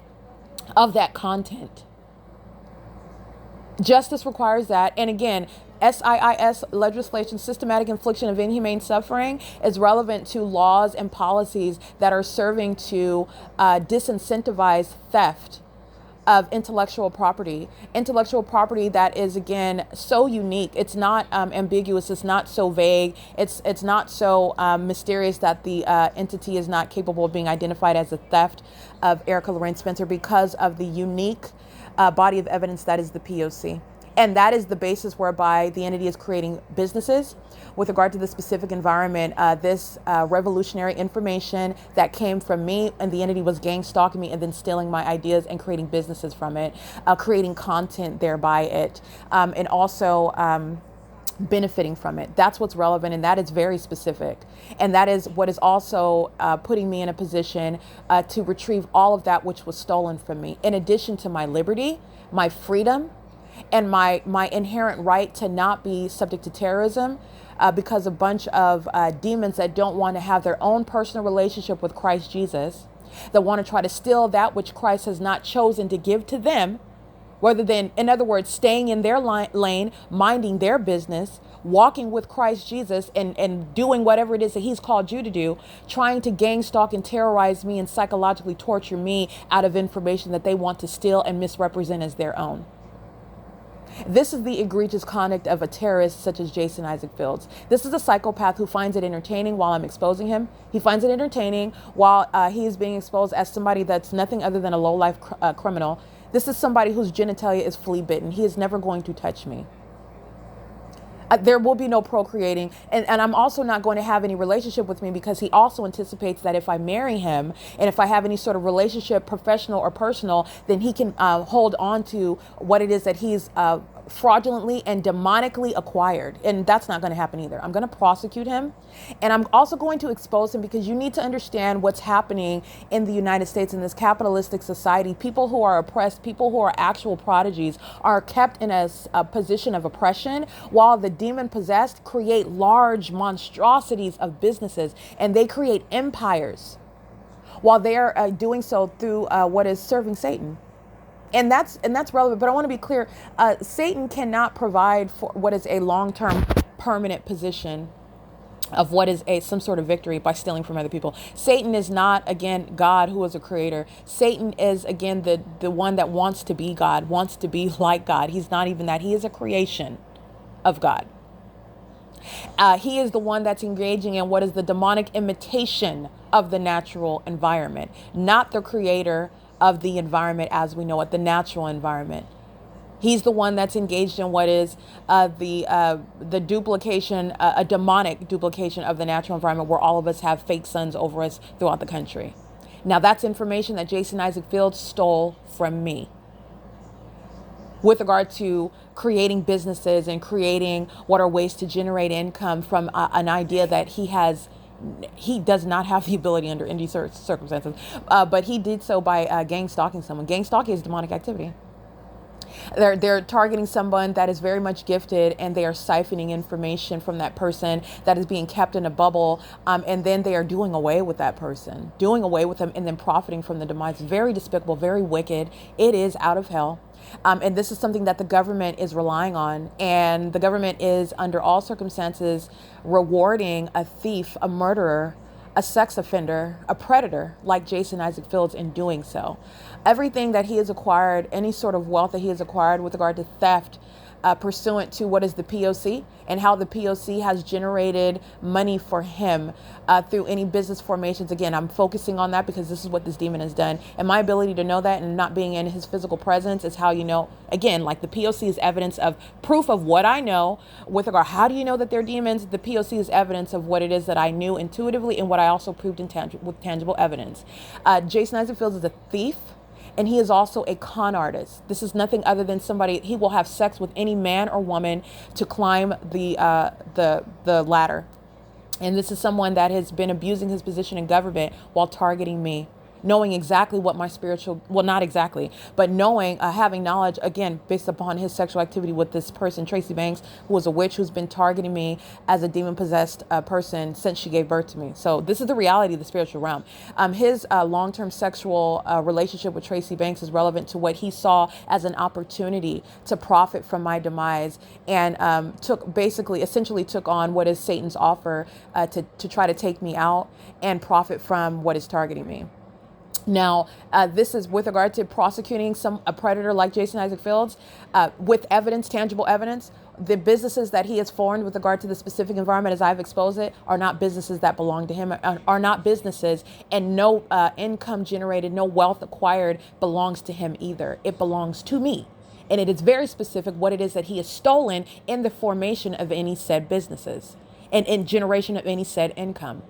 of that content. Justice requires that. And again, SIIS legislation, systematic infliction of inhumane suffering, is relevant to laws and policies that are serving to disincentivize theft of intellectual property that is, again, so unique. It's not ambiguous. It's not so vague. It's not so mysterious that the entity is not capable of being identified as a theft of Erica Lorraine Spencer because of the unique body of evidence that is the P.O.C. And that is the basis whereby the entity is creating businesses with regard to the specific environment. This revolutionary information that came from me, and the entity was gang stalking me and then stealing my ideas and creating businesses from it, creating content thereby it, and also benefiting from it. That's what's relevant, and that is very specific. And that is what is also putting me in a position to retrieve all of that which was stolen from me, in addition to my liberty, my freedom, and my inherent right to not be subject to terrorism because a bunch of demons that don't want to have their own personal relationship with Christ Jesus, that want to try to steal that which Christ has not chosen to give to them, rather than, in other words, staying in their lane, minding their business, walking with Christ Jesus and doing whatever it is that he's called you to do, trying to gang stalk and terrorize me and psychologically torture me out of information that they want to steal and misrepresent as their own. This is the egregious conduct of a terrorist such as Jason Isaac Fields. This is a psychopath who finds it entertaining while I'm exposing him. He finds it entertaining while he is being exposed as somebody that's nothing other than a low-life criminal. This is somebody whose genitalia is flea-bitten. He is never going to touch me. There will be no procreating, and I'm also not going to have any relationship with me, because he also anticipates that if I marry him and if I have any sort of relationship, professional or personal, then he can hold on to what it is that he's fraudulently and demonically acquired. And that's not going to happen either. I'm going to prosecute him. And I'm also going to expose him, because you need to understand what's happening in the United States in this capitalistic society. People who are oppressed, people who are actual prodigies, are kept in a position of oppression, while the demon possessed create large monstrosities of businesses, and they create empires while they're doing so through what is serving Satan. And that's relevant. But I want to be clear. Satan cannot provide for what is a long-term permanent position of what is some sort of victory by stealing from other people. Satan is not, again, God, who is a creator. Satan is, again, the one that wants to be God, wants to be like God. He's not even that. He is a creation of God. He is the one that's engaging in what is the demonic imitation of the natural environment, not the creator of the environment as we know it, the natural environment. He's the one that's engaged in what is the duplication, a demonic duplication of the natural environment, where all of us have fake suns over us throughout the country. Now, that's information that Jason Isaac Fields stole from me with regard to creating businesses and creating what are ways to generate income from an idea that he does not have the ability under any circumstances, but he did so by gang stalking someone. Gang stalking is demonic activity. They're targeting someone that is very much gifted, and they are siphoning information from that person that is being kept in a bubble, and then they are doing away with that person, doing away with them, and then profiting from the demise. Very despicable, very wicked. It is out of hell. And this is something that the government is relying on, and the government is under all circumstances rewarding a thief, a murderer, a sex offender, a predator like Jason Isaac Fields in doing so. Everything that he has acquired, any sort of wealth that he has acquired with regard to theft, pursuant to what is the P.O.C. and how the P.O.C. has generated money for him through any business formations. Again, I'm focusing on that because this is what this demon has done. And my ability to know that and not being in his physical presence is how you know, again, like the P.O.C. is evidence of proof of what I know with regard. How do you know that they're demons? The P.O.C. is evidence of what it is that I knew intuitively and what I also proved with tangible evidence. Jason Isaac Fields is a thief. And he is also a con artist. This is nothing other than somebody, he will have sex with any man or woman to climb the ladder. And this is someone that has been abusing his position in government while targeting me, knowing exactly what my spiritual, well, not exactly, but knowing, having knowledge, again, based upon his sexual activity with this person, Tracy Banks, who was a witch who's been targeting me as a demon-possessed person since she gave birth to me. So this is the reality of the spiritual realm. His long-term sexual relationship with Tracy Banks is relevant to what he saw as an opportunity to profit from my demise, and essentially took on what is Satan's offer to try to take me out and profit from what is targeting me. Now, this is with regard to prosecuting a predator like Jason Isaac Fields with evidence, tangible evidence. The businesses that he has formed with regard to the specific environment, as I've exposed it, are not businesses that belong to him, are not businesses, and no income generated, no wealth acquired belongs to him either. It belongs to me. And it is very specific what it is that he has stolen in the formation of any said businesses and in generation of any said income.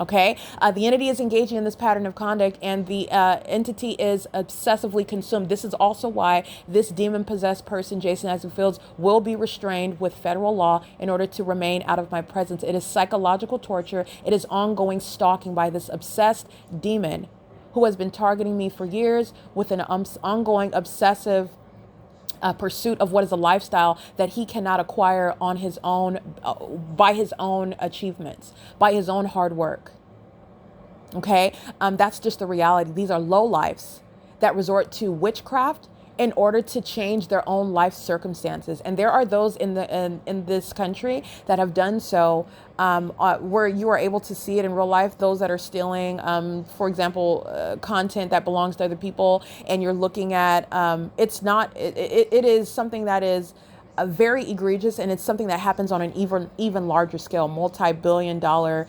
Okay, the entity is engaging in this pattern of conduct, and the entity is obsessively consumed. This is also why this demon-possessed person, Jason Isaac Fields, will be restrained with federal law in order to remain out of my presence. It is psychological torture. It is ongoing stalking by this obsessed demon who has been targeting me for years with an ongoing obsessive pursuit of what is a lifestyle that he cannot acquire on his own, by his own achievements, by his own hard work. Okay, that's just the reality. These are low lives that resort to witchcraft in order to change their own life circumstances. And there are those in this country that have done so, where you are able to see it in real life. Those that are stealing, for example, content that belongs to other people, and you're looking at, it is something that is very egregious, and it's something that happens on an even larger scale. Multi-billion-dollar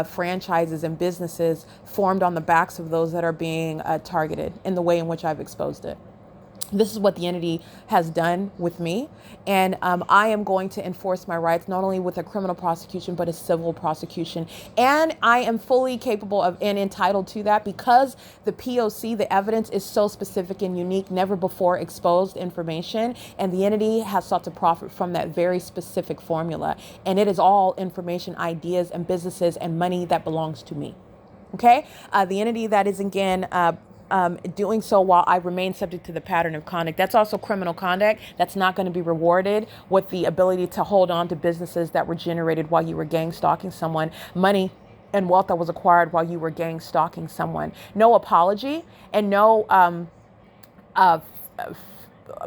franchises and businesses formed on the backs of those that are being targeted in the way in which I've exposed it. This is what the entity has done with me. And I am going to enforce my rights, not only with a criminal prosecution, but a civil prosecution. And I am fully capable of and entitled to that because the P.O.C, the evidence is so specific and unique, never before exposed information. And the entity has sought to profit from that very specific formula. And it is all information, ideas, and businesses and money that belongs to me. Okay? The entity that is, again, doing so while I remain subject to the pattern of conduct. That's also criminal conduct. That's not going to be rewarded with the ability to hold on to businesses that were generated while you were gang stalking someone, money and wealth that was acquired while you were gang stalking someone. No apology and no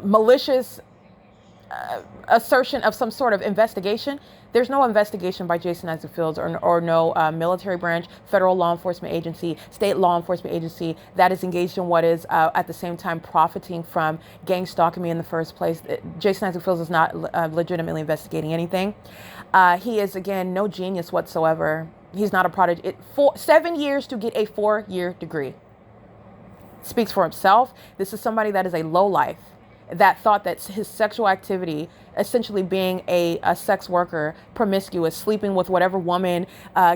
malicious assertion of some sort of investigation. There's no investigation by Jason Isaac Fields or no military branch, federal law enforcement agency, state law enforcement agency that is engaged in what is at the same time profiting from gang stalking me in the first place. Jason Isaac Fields is not legitimately investigating anything. He is, again, no genius whatsoever. He's not a prodigy. 7 years to get a 4-year degree. Speaks for himself. This is somebody that is a lowlife, that thought that his sexual activity, essentially being a sex worker, promiscuous, sleeping with whatever woman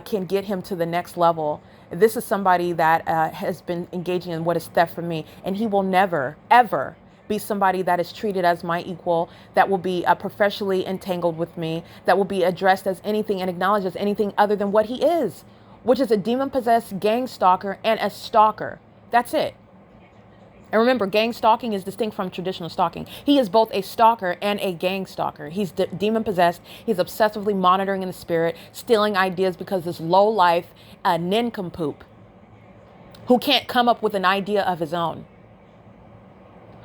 can get him to the next level. This is somebody that has been engaging in what is theft from me. And he will never, ever be somebody that is treated as my equal, that will be professionally entangled with me, that will be addressed as anything and acknowledged as anything other than what he is, which is a demon-possessed gang stalker and a stalker. That's it. And remember, gang stalking is distinct from traditional stalking. He is both a stalker and a gang stalker. He's demon-possessed. He's obsessively monitoring in the spirit, stealing ideas because this low-life nincompoop who can't come up with an idea of his own,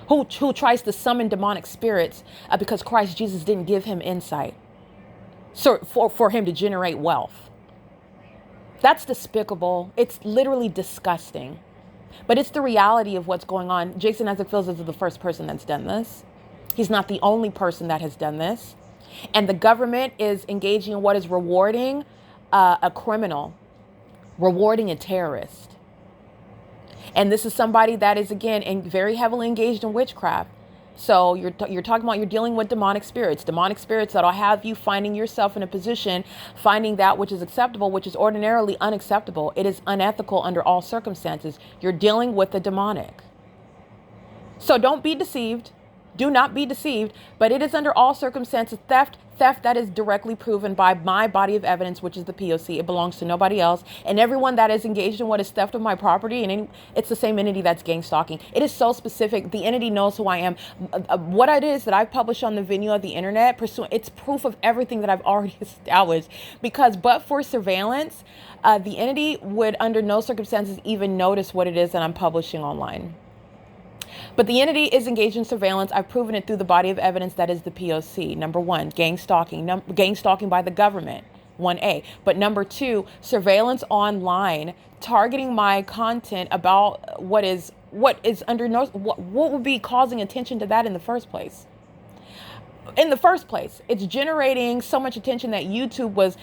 who tries to summon demonic spirits because Christ Jesus didn't give him insight for him to generate wealth. That's despicable. It's literally disgusting. But it's the reality of what's going on. Jason Isaac Fields is the first person that's done this. He's not the only person that has done this. And the government is engaging in what is rewarding a criminal, rewarding a terrorist. And this is somebody that is, again, very heavily engaged in witchcraft. So you're talking about you're dealing with demonic spirits that'll have you finding yourself in a position, finding that which is acceptable, which is ordinarily unacceptable. It is unethical under all circumstances. You're dealing with the demonic. So don't be deceived. Do not be deceived. But it is under all circumstances theft that is directly proven by my body of evidence, which is the P.O.C. It belongs to nobody else. And everyone that is engaged in what is theft of my property, and it's the same entity that's gang stalking. It is so specific. The entity knows who I am. What it is that I've published on the venue of the internet, it's proof of everything that I've already established. Because but for surveillance, the entity would under no circumstances even notice what it is that I'm publishing online. But the entity is engaged in surveillance. I've proven it through the body of evidence that is the P.O.C. Number one, gang stalking by the government, 1A. But number two, surveillance online, targeting my content about what would be causing attention to that in the first place. It's generating so much attention that YouTube was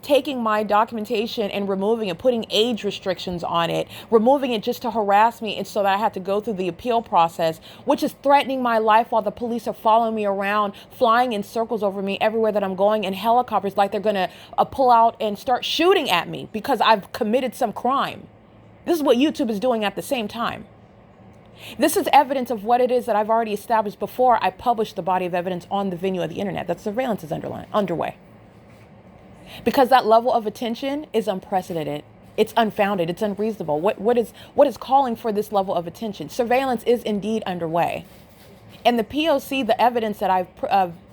taking my documentation and removing it, putting age restrictions on it, removing it just to harass me, and so that I had to go through the appeal process, which is threatening my life while the police are following me around, flying in circles over me everywhere that I'm going, in helicopters like they're going to pull out and start shooting at me because I've committed some crime. This is what YouTube is doing at the same time. This is evidence of what it is that I've already established before I published the body of evidence on the venue of the internet. That surveillance is underway. Because that level of attention is unprecedented. It's unfounded. It's unreasonable. What is calling for this level of attention? Surveillance is indeed underway. And the P.O.C, the evidence that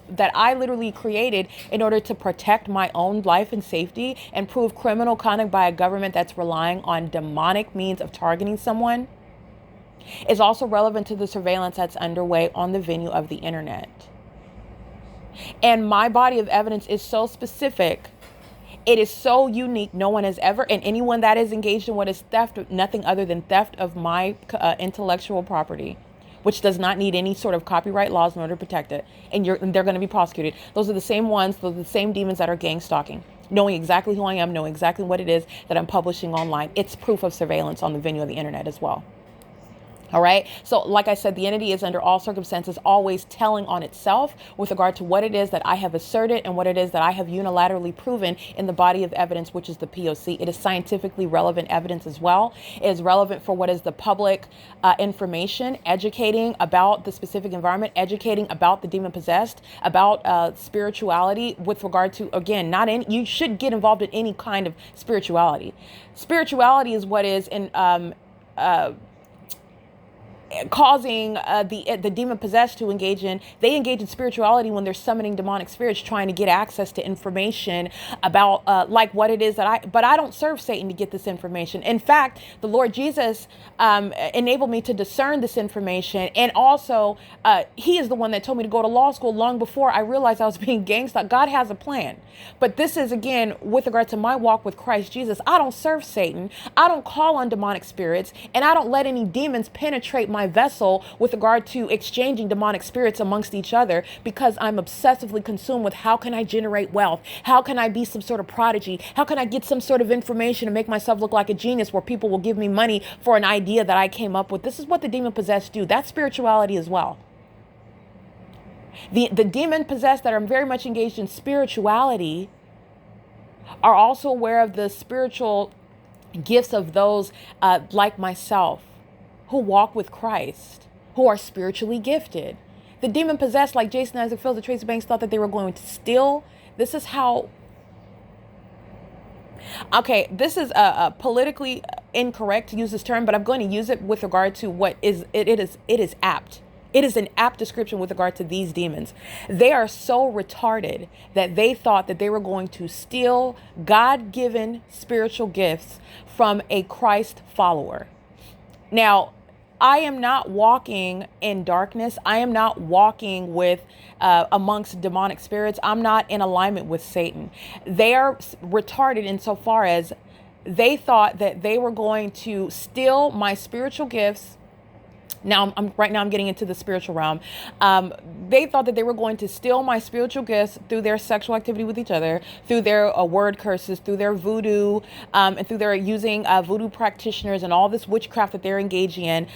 that I literally created in order to protect my own life and safety and prove criminal conduct by a government that's relying on demonic means of targeting someone, is also relevant to the surveillance that's underway on the venue of the internet. And my body of evidence is so specific. It is so unique. No one has ever, and anyone that is engaged in what is theft, nothing other than theft of my intellectual property, which does not need any sort of copyright laws in order to protect it. And they're going to be prosecuted. Those are the same ones, those are the same demons that are gang stalking. Knowing exactly who I am, knowing exactly what it is that I'm publishing online. It's proof of surveillance on the venue of the internet as well. All right. So like I said, the entity is under all circumstances always telling on itself with regard to what it is that I have asserted and what it is that I have unilaterally proven in the body of evidence, which is the P.O.C. It is scientifically relevant evidence as well. It is relevant for what is the public information, educating about the specific environment, educating about the demon possessed, about spirituality with regard to, again, you should get involved in any kind of spirituality. Spirituality is what is in causing the demon possessed to engage in spirituality when they're summoning demonic spirits, trying to get access to information about like what it is but I don't serve Satan to get this information. In fact, the Lord Jesus enabled me to discern this information, and also he is the one that told me to go to law school long before I realized I was being gangsta. God has a plan, but this is, again, with regard to my walk with Christ Jesus. I don't serve Satan, I don't call on demonic spirits, and I don't let any demons penetrate my vessel with regard to exchanging demonic spirits amongst each other, because I'm obsessively consumed with how can I generate wealth? How can I be some sort of prodigy? How can I get some sort of information and make myself look like a genius where people will give me money for an idea that I came up with? This is what the demon possessed do. That's spirituality as well. The demon possessed that are very much engaged in spirituality are also aware of the spiritual gifts of those like myself, who walk with Christ, who are spiritually gifted. The demon possessed, like Jason Isaac Fields and Tracy Banks, thought that they were going to steal. This is how. Okay, this is politically incorrect to use this term, but I'm going to use it with regard to what is it is apt. It is an apt description with regard to these demons. They are so retarded that they thought that they were going to steal God-given spiritual gifts from a Christ follower. Now, I am not walking in darkness. I am not walking with amongst demonic spirits. I'm not in alignment with Satan. They are retarded insofar as they thought that they were going to steal my spiritual gifts. Now, I'm getting into the spiritual realm. They thought that they were going to steal my spiritual gifts through their sexual activity with each other, through their word curses, through their voodoo, and through their using voodoo practitioners and all this witchcraft that they're engaging in.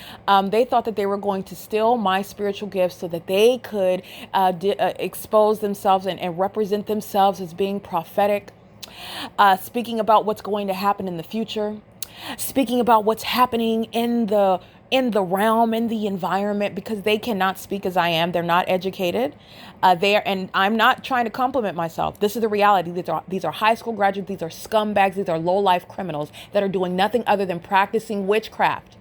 They thought that they were going to steal my spiritual gifts so that they could expose themselves and represent themselves as being prophetic, speaking about what's going to happen in the future, speaking about what's happening in the realm, in the environment, because they cannot speak as I am. They're not educated. And I'm not trying to compliment myself. This is the reality. These are high school graduates. These are scumbags. These are low-life criminals that are doing nothing other than practicing witchcraft.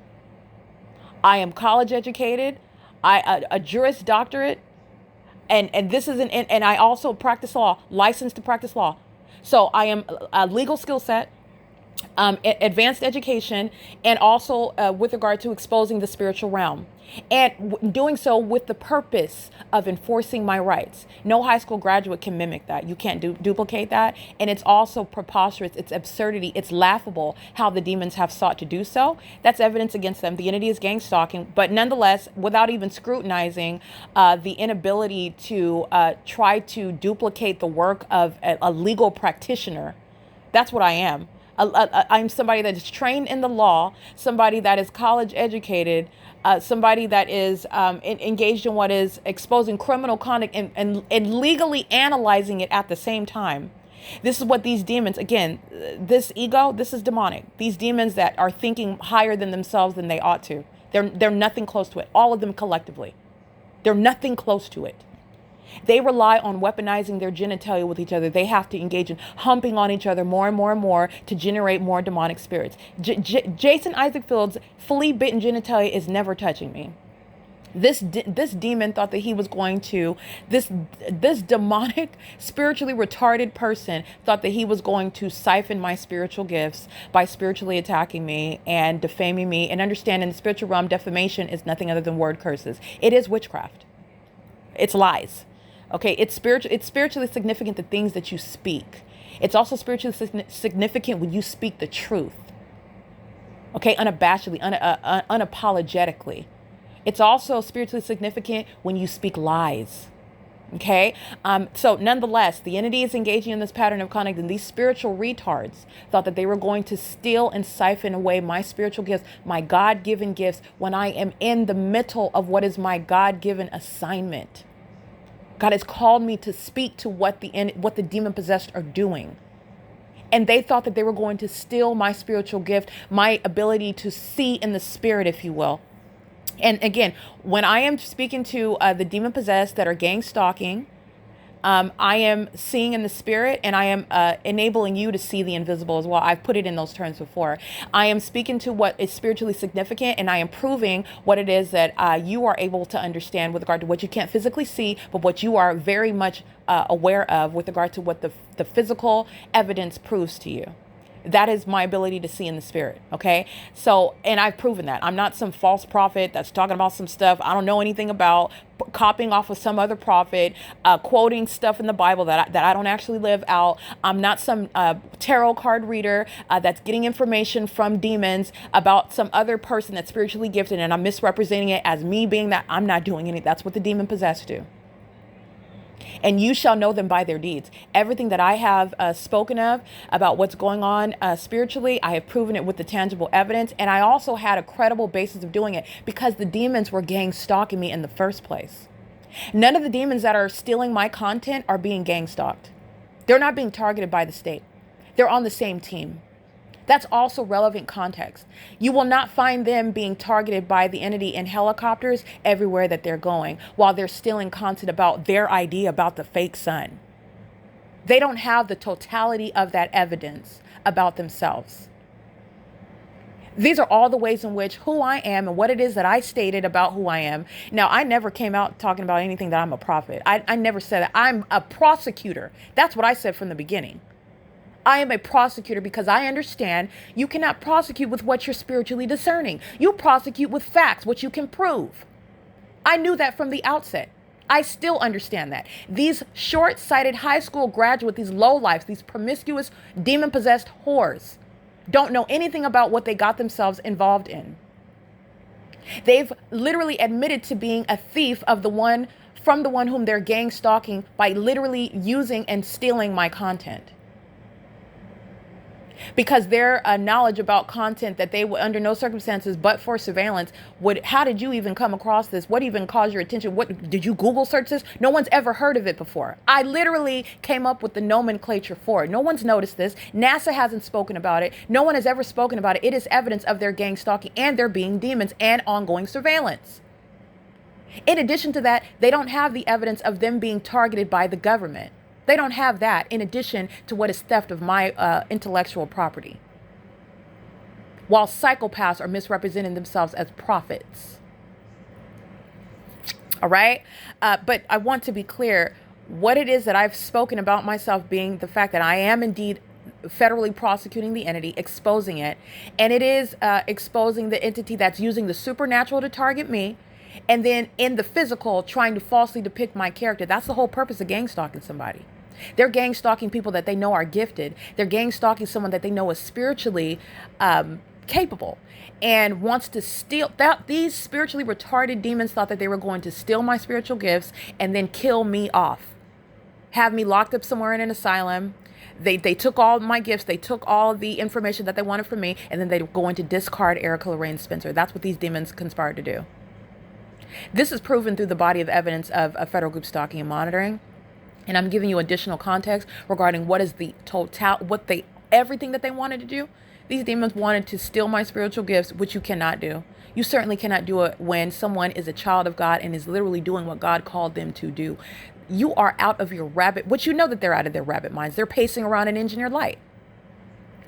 I am college educated. A Juris Doctorate. And this is and I also practice law, licensed to practice law. So I am a legal skill set, advanced education, and also with regard to exposing the spiritual realm, and doing so with the purpose of enforcing my rights. No high school graduate can mimic that. You can't duplicate that. And it's also preposterous. It's absurdity. It's laughable how the demons have sought to do so. That's evidence against them. The entity is gang stalking, but nonetheless, without even scrutinizing the inability to try to duplicate the work of a legal practitioner. That's what I am. I'm somebody that is trained in the law, somebody that is college educated, somebody that is engaged in what is exposing criminal conduct and legally analyzing it at the same time. This is what these demons, again, this ego, this is demonic. These demons that are thinking higher than themselves than they ought to. They're nothing close to it. All of them collectively. They're nothing close to it. They rely on weaponizing their genitalia with each other. They have to engage in humping on each other more and more and more to generate more demonic spirits. Jason Isaac Fields' flea bitten genitalia is never touching me. This demon thought that he was going to, this demonic, spiritually retarded person thought that he was going to siphon my spiritual gifts by spiritually attacking me and defaming me. And understand, in the spiritual realm, defamation is nothing other than word curses. It is witchcraft. It's lies. Okay, it's spiritually significant, the things that you speak. It's also spiritually significant when you speak the truth. Okay, unabashedly, unapologetically. It's also spiritually significant when you speak lies. Okay. So nonetheless, the entity is engaging in this pattern of conduct, and these spiritual retards thought that they were going to steal and siphon away my spiritual gifts, my God-given gifts, when I am in the middle of what is my God-given assignment. God has called me to speak to what the demon-possessed are doing. And they thought that they were going to steal my spiritual gift, my ability to see in the spirit, if you will. And again, when I am speaking to the demon possessed that are gang stalking, I am seeing in the spirit, and I am enabling you to see the invisible as well. I've put it in those terms before. I am speaking to what is spiritually significant, and I am proving what it is that you are able to understand with regard to what you can't physically see, but what you are very much aware of with regard to what the physical evidence proves to you. That is my ability to see in the spirit. Okay. So, and I've proven that. I'm not some false prophet that's talking about some stuff I don't know anything about, copying off of some other prophet, quoting stuff in the Bible that I don't actually live out. I'm not some tarot card reader that's getting information from demons about some other person that's spiritually gifted, and I'm misrepresenting it as me being that. I'm not doing any. That's what the demon possessed do. And you shall know them by their deeds. Everything that I have spoken of about what's going on spiritually, I have proven it with the tangible evidence. And I also had a credible basis of doing it because the demons were gang stalking me in the first place. None of the demons that are stealing my content are being gang stalked. They're not being targeted by the state. They're on the same team. That's also relevant context. You will not find them being targeted by the entity in helicopters everywhere that they're going while they're stealing content about their idea about the fake sun. They don't have the totality of that evidence about themselves. These are all the ways in which who I am and what it is that I stated about who I am. Now, I never came out talking about anything that I'm a prophet. I never said that. I'm a prosecutor. That's what I said from the beginning. I am a prosecutor because I understand you cannot prosecute with what you're spiritually discerning. You prosecute with facts, what you can prove. I knew that from the outset. I still understand that. These short-sighted high school graduates, these lowlifes, these promiscuous, demon-possessed whores, don't know anything about what they got themselves involved in. They've literally admitted to being a thief of from the one whom they're gang stalking by literally using and stealing my content. Because their knowledge about content that they would under no circumstances but for surveillance how did you even come across this? What even caused your attention? What did you Google search this? No one's ever heard of it before. I literally came up with the nomenclature for it. No one's noticed this. NASA hasn't spoken about it. No one has ever spoken about it. It is evidence of their gang stalking and there being demons and ongoing surveillance. In addition to that, they don't have the evidence of them being targeted by the government. They don't have that in addition to what is theft of my intellectual property. While psychopaths are misrepresenting themselves as prophets. All right. But I want to be clear what it is that I've spoken about myself being the fact that I am indeed federally prosecuting the entity, exposing it. And it is exposing the entity that's using the supernatural to target me. And then in the physical, trying to falsely depict my character. That's the whole purpose of gang stalking somebody. They're gang stalking people that they know are gifted. They're gang stalking someone that they know is spiritually capable and wants to steal. These spiritually retarded demons thought that they were going to steal my spiritual gifts and then kill me off. Have me locked up somewhere in an asylum. They took all my gifts. They took all the information that they wanted from me. And then they were going to discard Erica Lorraine Spencer. That's what these demons conspired to do. This is proven through the body of evidence of a federal group stalking and monitoring. And I'm giving you additional context regarding what is the everything that they wanted to do. These demons wanted to steal my spiritual gifts, which you cannot do. You certainly cannot do it when someone is a child of God and is literally doing what God called them to do. You are out of your which you know that they're out of their rabbit minds. They're pacing around an engineered light.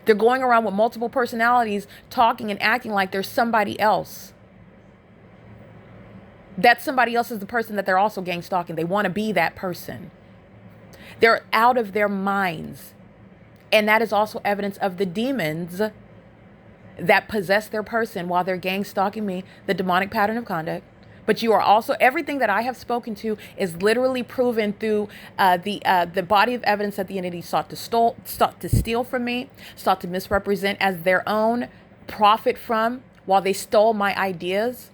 They're going around with multiple personalities, talking and acting like there's somebody else. That somebody else is the person that they're also gang stalking. They want to be that person. They're out of their minds. And that is also evidence of the demons that possess their person while they're gang stalking me, the demonic pattern of conduct. But you are also, everything that I have spoken to is literally proven through the body of evidence that the entity sought to steal from me, sought to misrepresent as their own, profit from while they stole my ideas.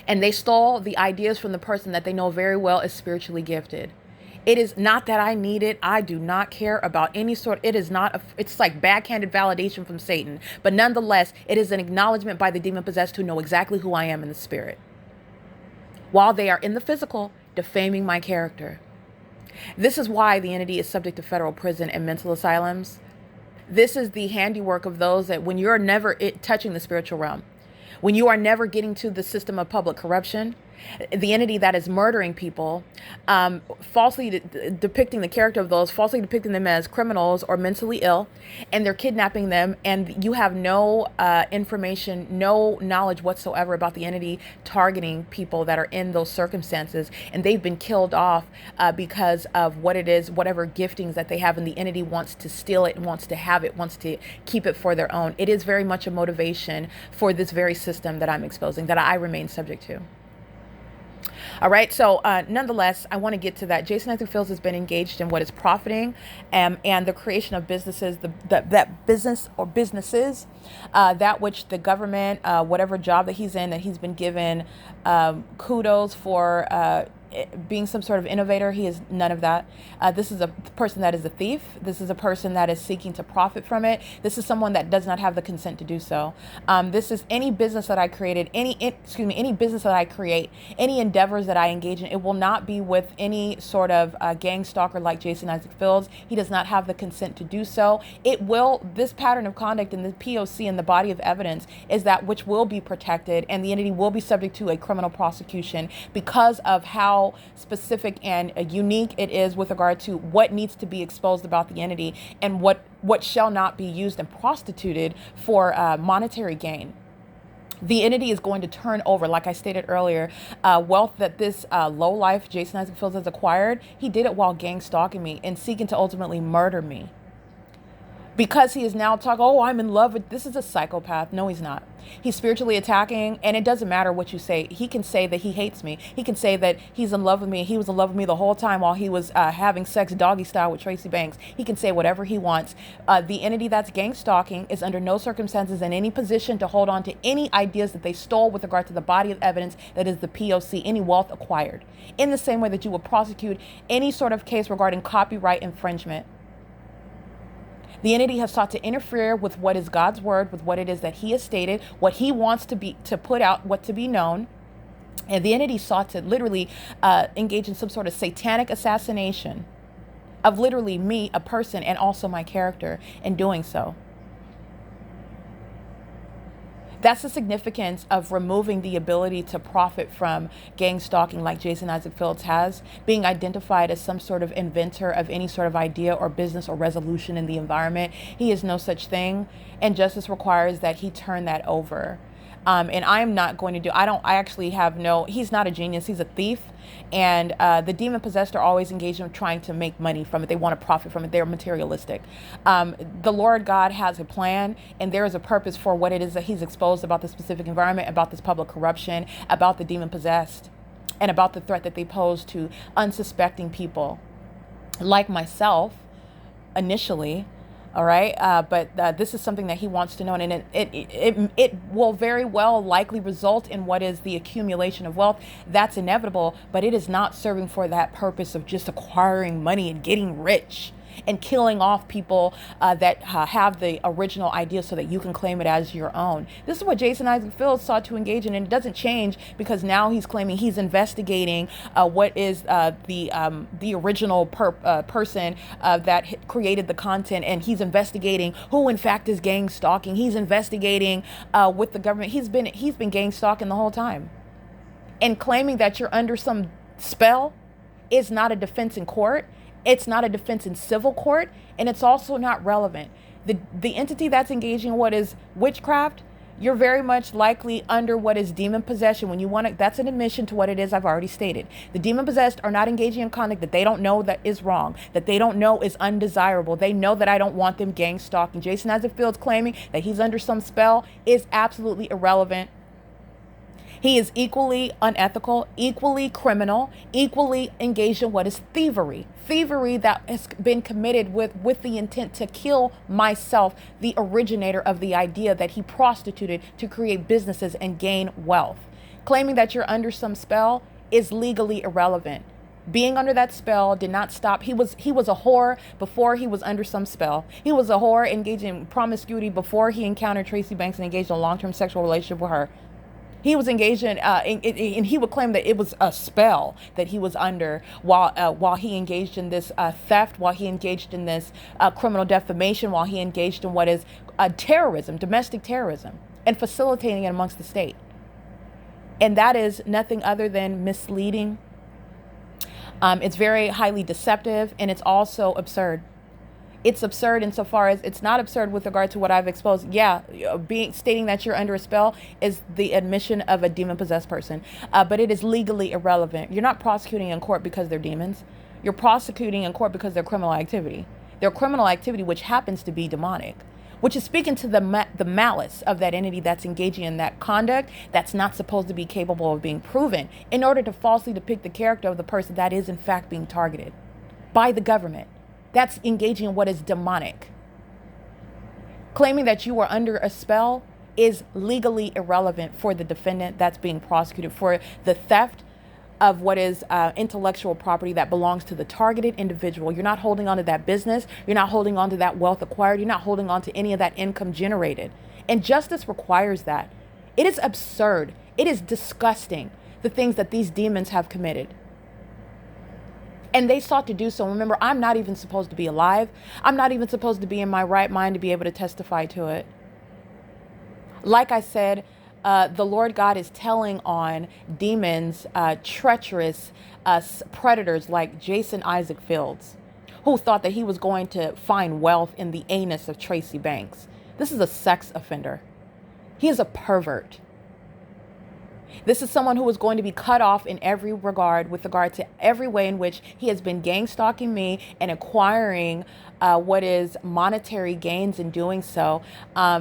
And they stole the ideas from the person that they know very well is spiritually gifted. It is not that I need it. I do not care about any sort. It is not, it's like backhanded validation from Satan. But nonetheless, it is an acknowledgement by the demon possessed who know exactly who I am in the spirit, while they are in the physical defaming my character. This is why the entity is subject to federal prison and mental asylums. This is the handiwork of those that when you're never touching the spiritual realm, when you are never getting to the system of public corruption, the entity that is murdering people, falsely depicting the character of those, falsely depicting them as criminals or mentally ill, and they're kidnapping them, and you have no information, no knowledge whatsoever about the entity targeting people that are in those circumstances, and they've been killed off because of what it is, whatever giftings that they have, and the entity wants to steal it and wants to have it, wants to keep it for their own. It is very much a motivation for this very system that I'm exposing, that I remain subject to. All right. So nonetheless, I want to get to that. Jason Isaac Fields has been engaged in what is profiting and the creation of businesses, that business or businesses, that which the government, whatever job that he's in, that he's been given kudos for being some sort of innovator. He is none of that. This is a person that is a thief. This is a person that is seeking to profit from it. This is someone that does not have the consent to do so. This is any business that I created, any business that I create, any endeavors that I engage in, it will not be with any sort of gang stalker like Jason Isaac Fields. He does not have the consent to do so. This pattern of conduct in the P.O.C. and the body of evidence is that which will be protected, and the entity will be subject to a criminal prosecution because of how specific and unique it is with regard to what needs to be exposed about the entity and what shall not be used and prostituted for monetary gain. The entity is going to turn over, like I stated earlier, wealth that this lowlife Jason Isaac Fields has acquired. He did it while gang stalking me and seeking to ultimately murder me. Because he is now talking, oh, I'm in love with, this is a psychopath. No, he's not. He's spiritually attacking, and it doesn't matter what you say. He can say that he hates me. He can say that he's in love with me. He was in love with me the whole time while he was having sex doggy style with Tracy Banks. He can say whatever he wants. The entity that's gang stalking is under no circumstances in any position to hold on to any ideas that they stole with regard to the body of evidence that is the P.O.C., any wealth acquired. In the same way that you would prosecute any sort of case regarding copyright infringement. The entity has sought to interfere with what is God's word, with what it is that he has stated, what he wants to put out, what to be known. And the entity sought to literally engage in some sort of satanic assassination of literally me, a person, and also my character in doing so. That's the significance of removing the ability to profit from gang stalking like Jason Isaac Fields has, being identified as some sort of inventor of any sort of idea or business or resolution in the environment. He is no such thing, and justice requires that he turn that over. And I am not going to do, he's not a genius, he's a thief. And the demon possessed are always engaged in trying to make money from it. They want to profit from it. They're materialistic. The Lord God has a plan, and there is a purpose for what it is that he's exposed about the specific environment, about this public corruption, about the demon possessed, and about the threat that they pose to unsuspecting people like myself initially. All right. But this is something that he wants to know. And it will very well likely result in what is the accumulation of wealth. That's inevitable. But it is not serving for that purpose of just acquiring money and getting rich and killing off people that have the original idea so that you can claim it as your own. This is what Jason Isaac Fields sought to engage in, and it doesn't change because now he's claiming he's investigating what is the original person that created the content, and he's investigating who in fact is gang stalking. He's investigating with the government. He's been gang stalking the whole time, and claiming that you're under some spell is not a defense in court. It's not a defense in civil court, and it's also not relevant. The entity that's engaging in what is witchcraft, you're very much likely under what is demon possession. When you want to, that's an admission to what it is I've already stated. The demon possessed are not engaging in conduct that they don't know that is wrong, that they don't know is undesirable. They know that I don't want them gang stalking. Jason Isaac Fields claiming that he's under some spell is absolutely irrelevant. He is equally unethical, equally criminal, equally engaged in what is thievery. Thievery that has been committed with the intent to kill myself, the originator of the idea that he prostituted to create businesses and gain wealth. Claiming that you're under some spell is legally irrelevant. Being under that spell did not stop. He was a whore before he was under some spell. He was a whore engaging in promiscuity before he encountered Tracy Banks and engaged in a long-term sexual relationship with her. He was engaged in, and he would claim that it was a spell that he was under while he engaged in this theft, while he engaged in this criminal defamation, while he engaged in what is terrorism, domestic terrorism, and facilitating it amongst the state. And that is nothing other than misleading. It's very highly deceptive, and it's also absurd. It's absurd insofar as it's not absurd with regard to what I've exposed. Yeah, stating that you're under a spell is the admission of a demon-possessed person, but it is legally irrelevant. You're not prosecuting in court because they're demons. You're prosecuting in court because they're criminal activity. They're criminal activity which happens to be demonic, which is speaking to the malice of that entity that's engaging in that conduct that's not supposed to be capable of being proven in order to falsely depict the character of the person that is in fact being targeted by the government. That's engaging in what is demonic. Claiming that you are under a spell is legally irrelevant for the defendant that's being prosecuted for the theft of what is intellectual property that belongs to the targeted individual. You're not holding on to that business. You're not holding on to that wealth acquired. You're not holding on to any of that income generated. And justice requires that. It is absurd. It is disgusting, the things that these demons have committed. And they sought to do so. Remember, I'm not even supposed to be alive. I'm not even supposed to be in my right mind to be able to testify to it. Like I said, the Lord God is telling on demons, treacherous predators like Jason Isaac Fields, who thought that he was going to find wealth in the anus of Tracy Banks. This is a sex offender. He is a pervert. This is someone who is going to be cut off in every regard with regard to every way in which he has been gang stalking me and acquiring what is monetary gains in doing so,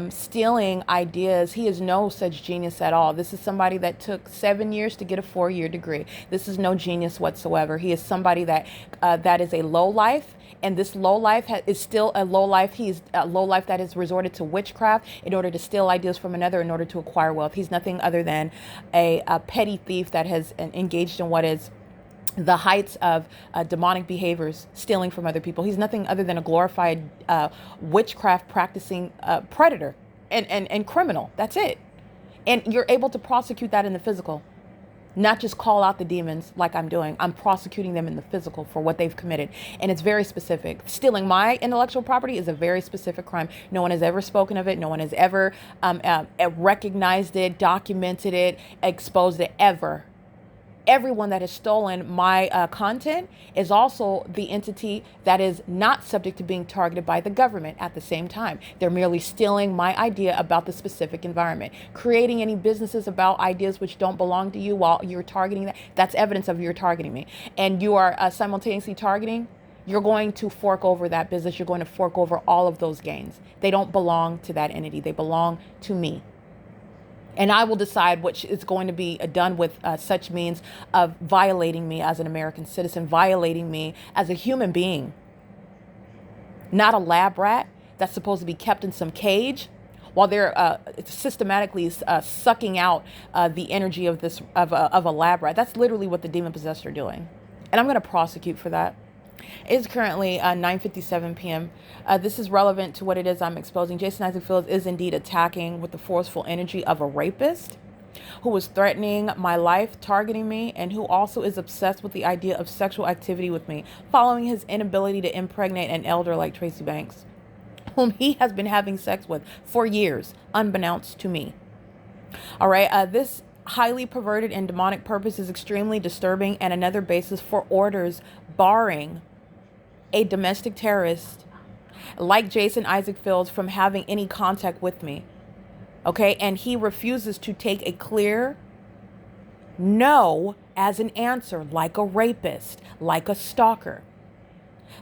stealing ideas. He is no such genius at all. This is somebody that took 7 years to get a 4-year degree. This is no genius whatsoever. He is somebody that that is a low life. And this low life is still a low life. He's a low life that has resorted to witchcraft in order to steal ideas from another in order to acquire wealth. He's nothing other than a petty thief that has engaged in what is the heights of demonic behaviors, stealing from other people. He's nothing other than a glorified witchcraft practicing predator and criminal. That's it. And you're able to prosecute that in the physical. Not just call out the demons like I'm doing. I'm prosecuting them in the physical for what they've committed. And it's very specific. Stealing my intellectual property is a very specific crime. No one has ever spoken of it. No one has ever recognized it, documented it, exposed it ever. Everyone that has stolen my content is also the entity that is not subject to being targeted by the government at the same time. They're merely stealing my idea about the specific environment. Creating any businesses about ideas which don't belong to you while you're targeting that, that's evidence of you're targeting me. And you are simultaneously targeting, you're going to fork over that business. You're going to fork over all of those gains. They don't belong to that entity. They belong to me. And I will decide what is going to be done with such means of violating me as an American citizen, violating me as a human being. Not a lab rat that's supposed to be kept in some cage while they're systematically sucking out the energy of a lab rat. That's literally what the demon possessed are doing. And I'm going to prosecute for that. It is currently 9:57 p.m. This is relevant to what it is I'm exposing. Jason Isaac Fields is indeed attacking with the forceful energy of a rapist who is threatening my life, targeting me, and who also is obsessed with the idea of sexual activity with me, following his inability to impregnate an elder like Tracy Banks, whom he has been having sex with for years, unbeknownst to me. All right, this highly perverted and demonic purpose is extremely disturbing and another basis for orders barring a domestic terrorist like Jason Isaac Fields from having any contact with me. Okay, and he refuses to take a clear no as an answer, like a rapist, like a stalker,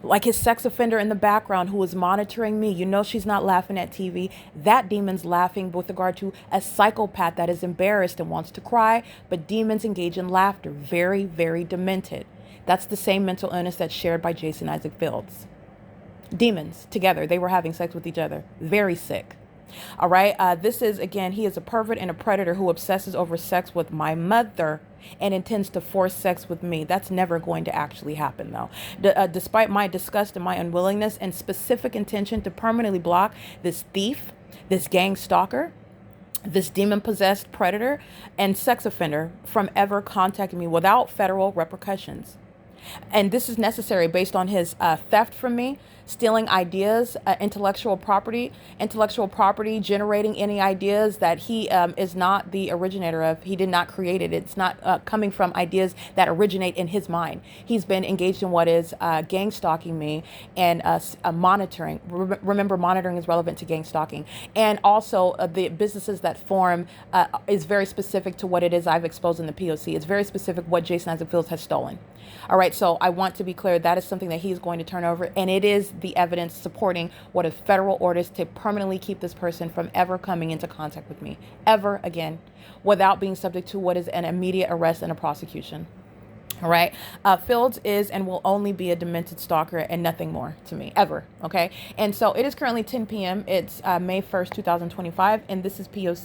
like his sex offender in the background who is monitoring me. You know she's not laughing at TV. That demon's laughing with regard to a psychopath that is embarrassed and wants to cry, but demons engage in laughter. Very, very demented. That's the same mental illness that's shared by Jason Isaac Fields. Demons together, they were having sex with each other. Very sick. All right. This is, again, he is a pervert and a predator who obsesses over sex with my mother and intends to force sex with me. That's never going to actually happen, though. Despite my disgust and my unwillingness and specific intention to permanently block this thief, this gang stalker, this demon-possessed predator and sex offender from ever contacting me without federal repercussions. And this is necessary based on his theft from me, stealing ideas, intellectual property, generating any ideas that he is not the originator of. He did not create it. It's not coming from ideas that originate in his mind. He's been engaged in what is gang stalking me and monitoring. Remember, monitoring is relevant to gang stalking. And also the businesses that form is very specific to what it is I've exposed in the P.O.C. It's very specific what Jason Isaac Fields has stolen. All right, so I want to be clear, that is something that he's going to turn over, and it is the evidence supporting what is federal orders to permanently keep this person from ever coming into contact with me, ever again, without being subject to what is an immediate arrest and a prosecution. All right. Fields is and will only be a demented stalker and nothing more to me, ever. Okay. And so it is currently 10 p.m. It's May 1st, 2025, and this is P.O.C.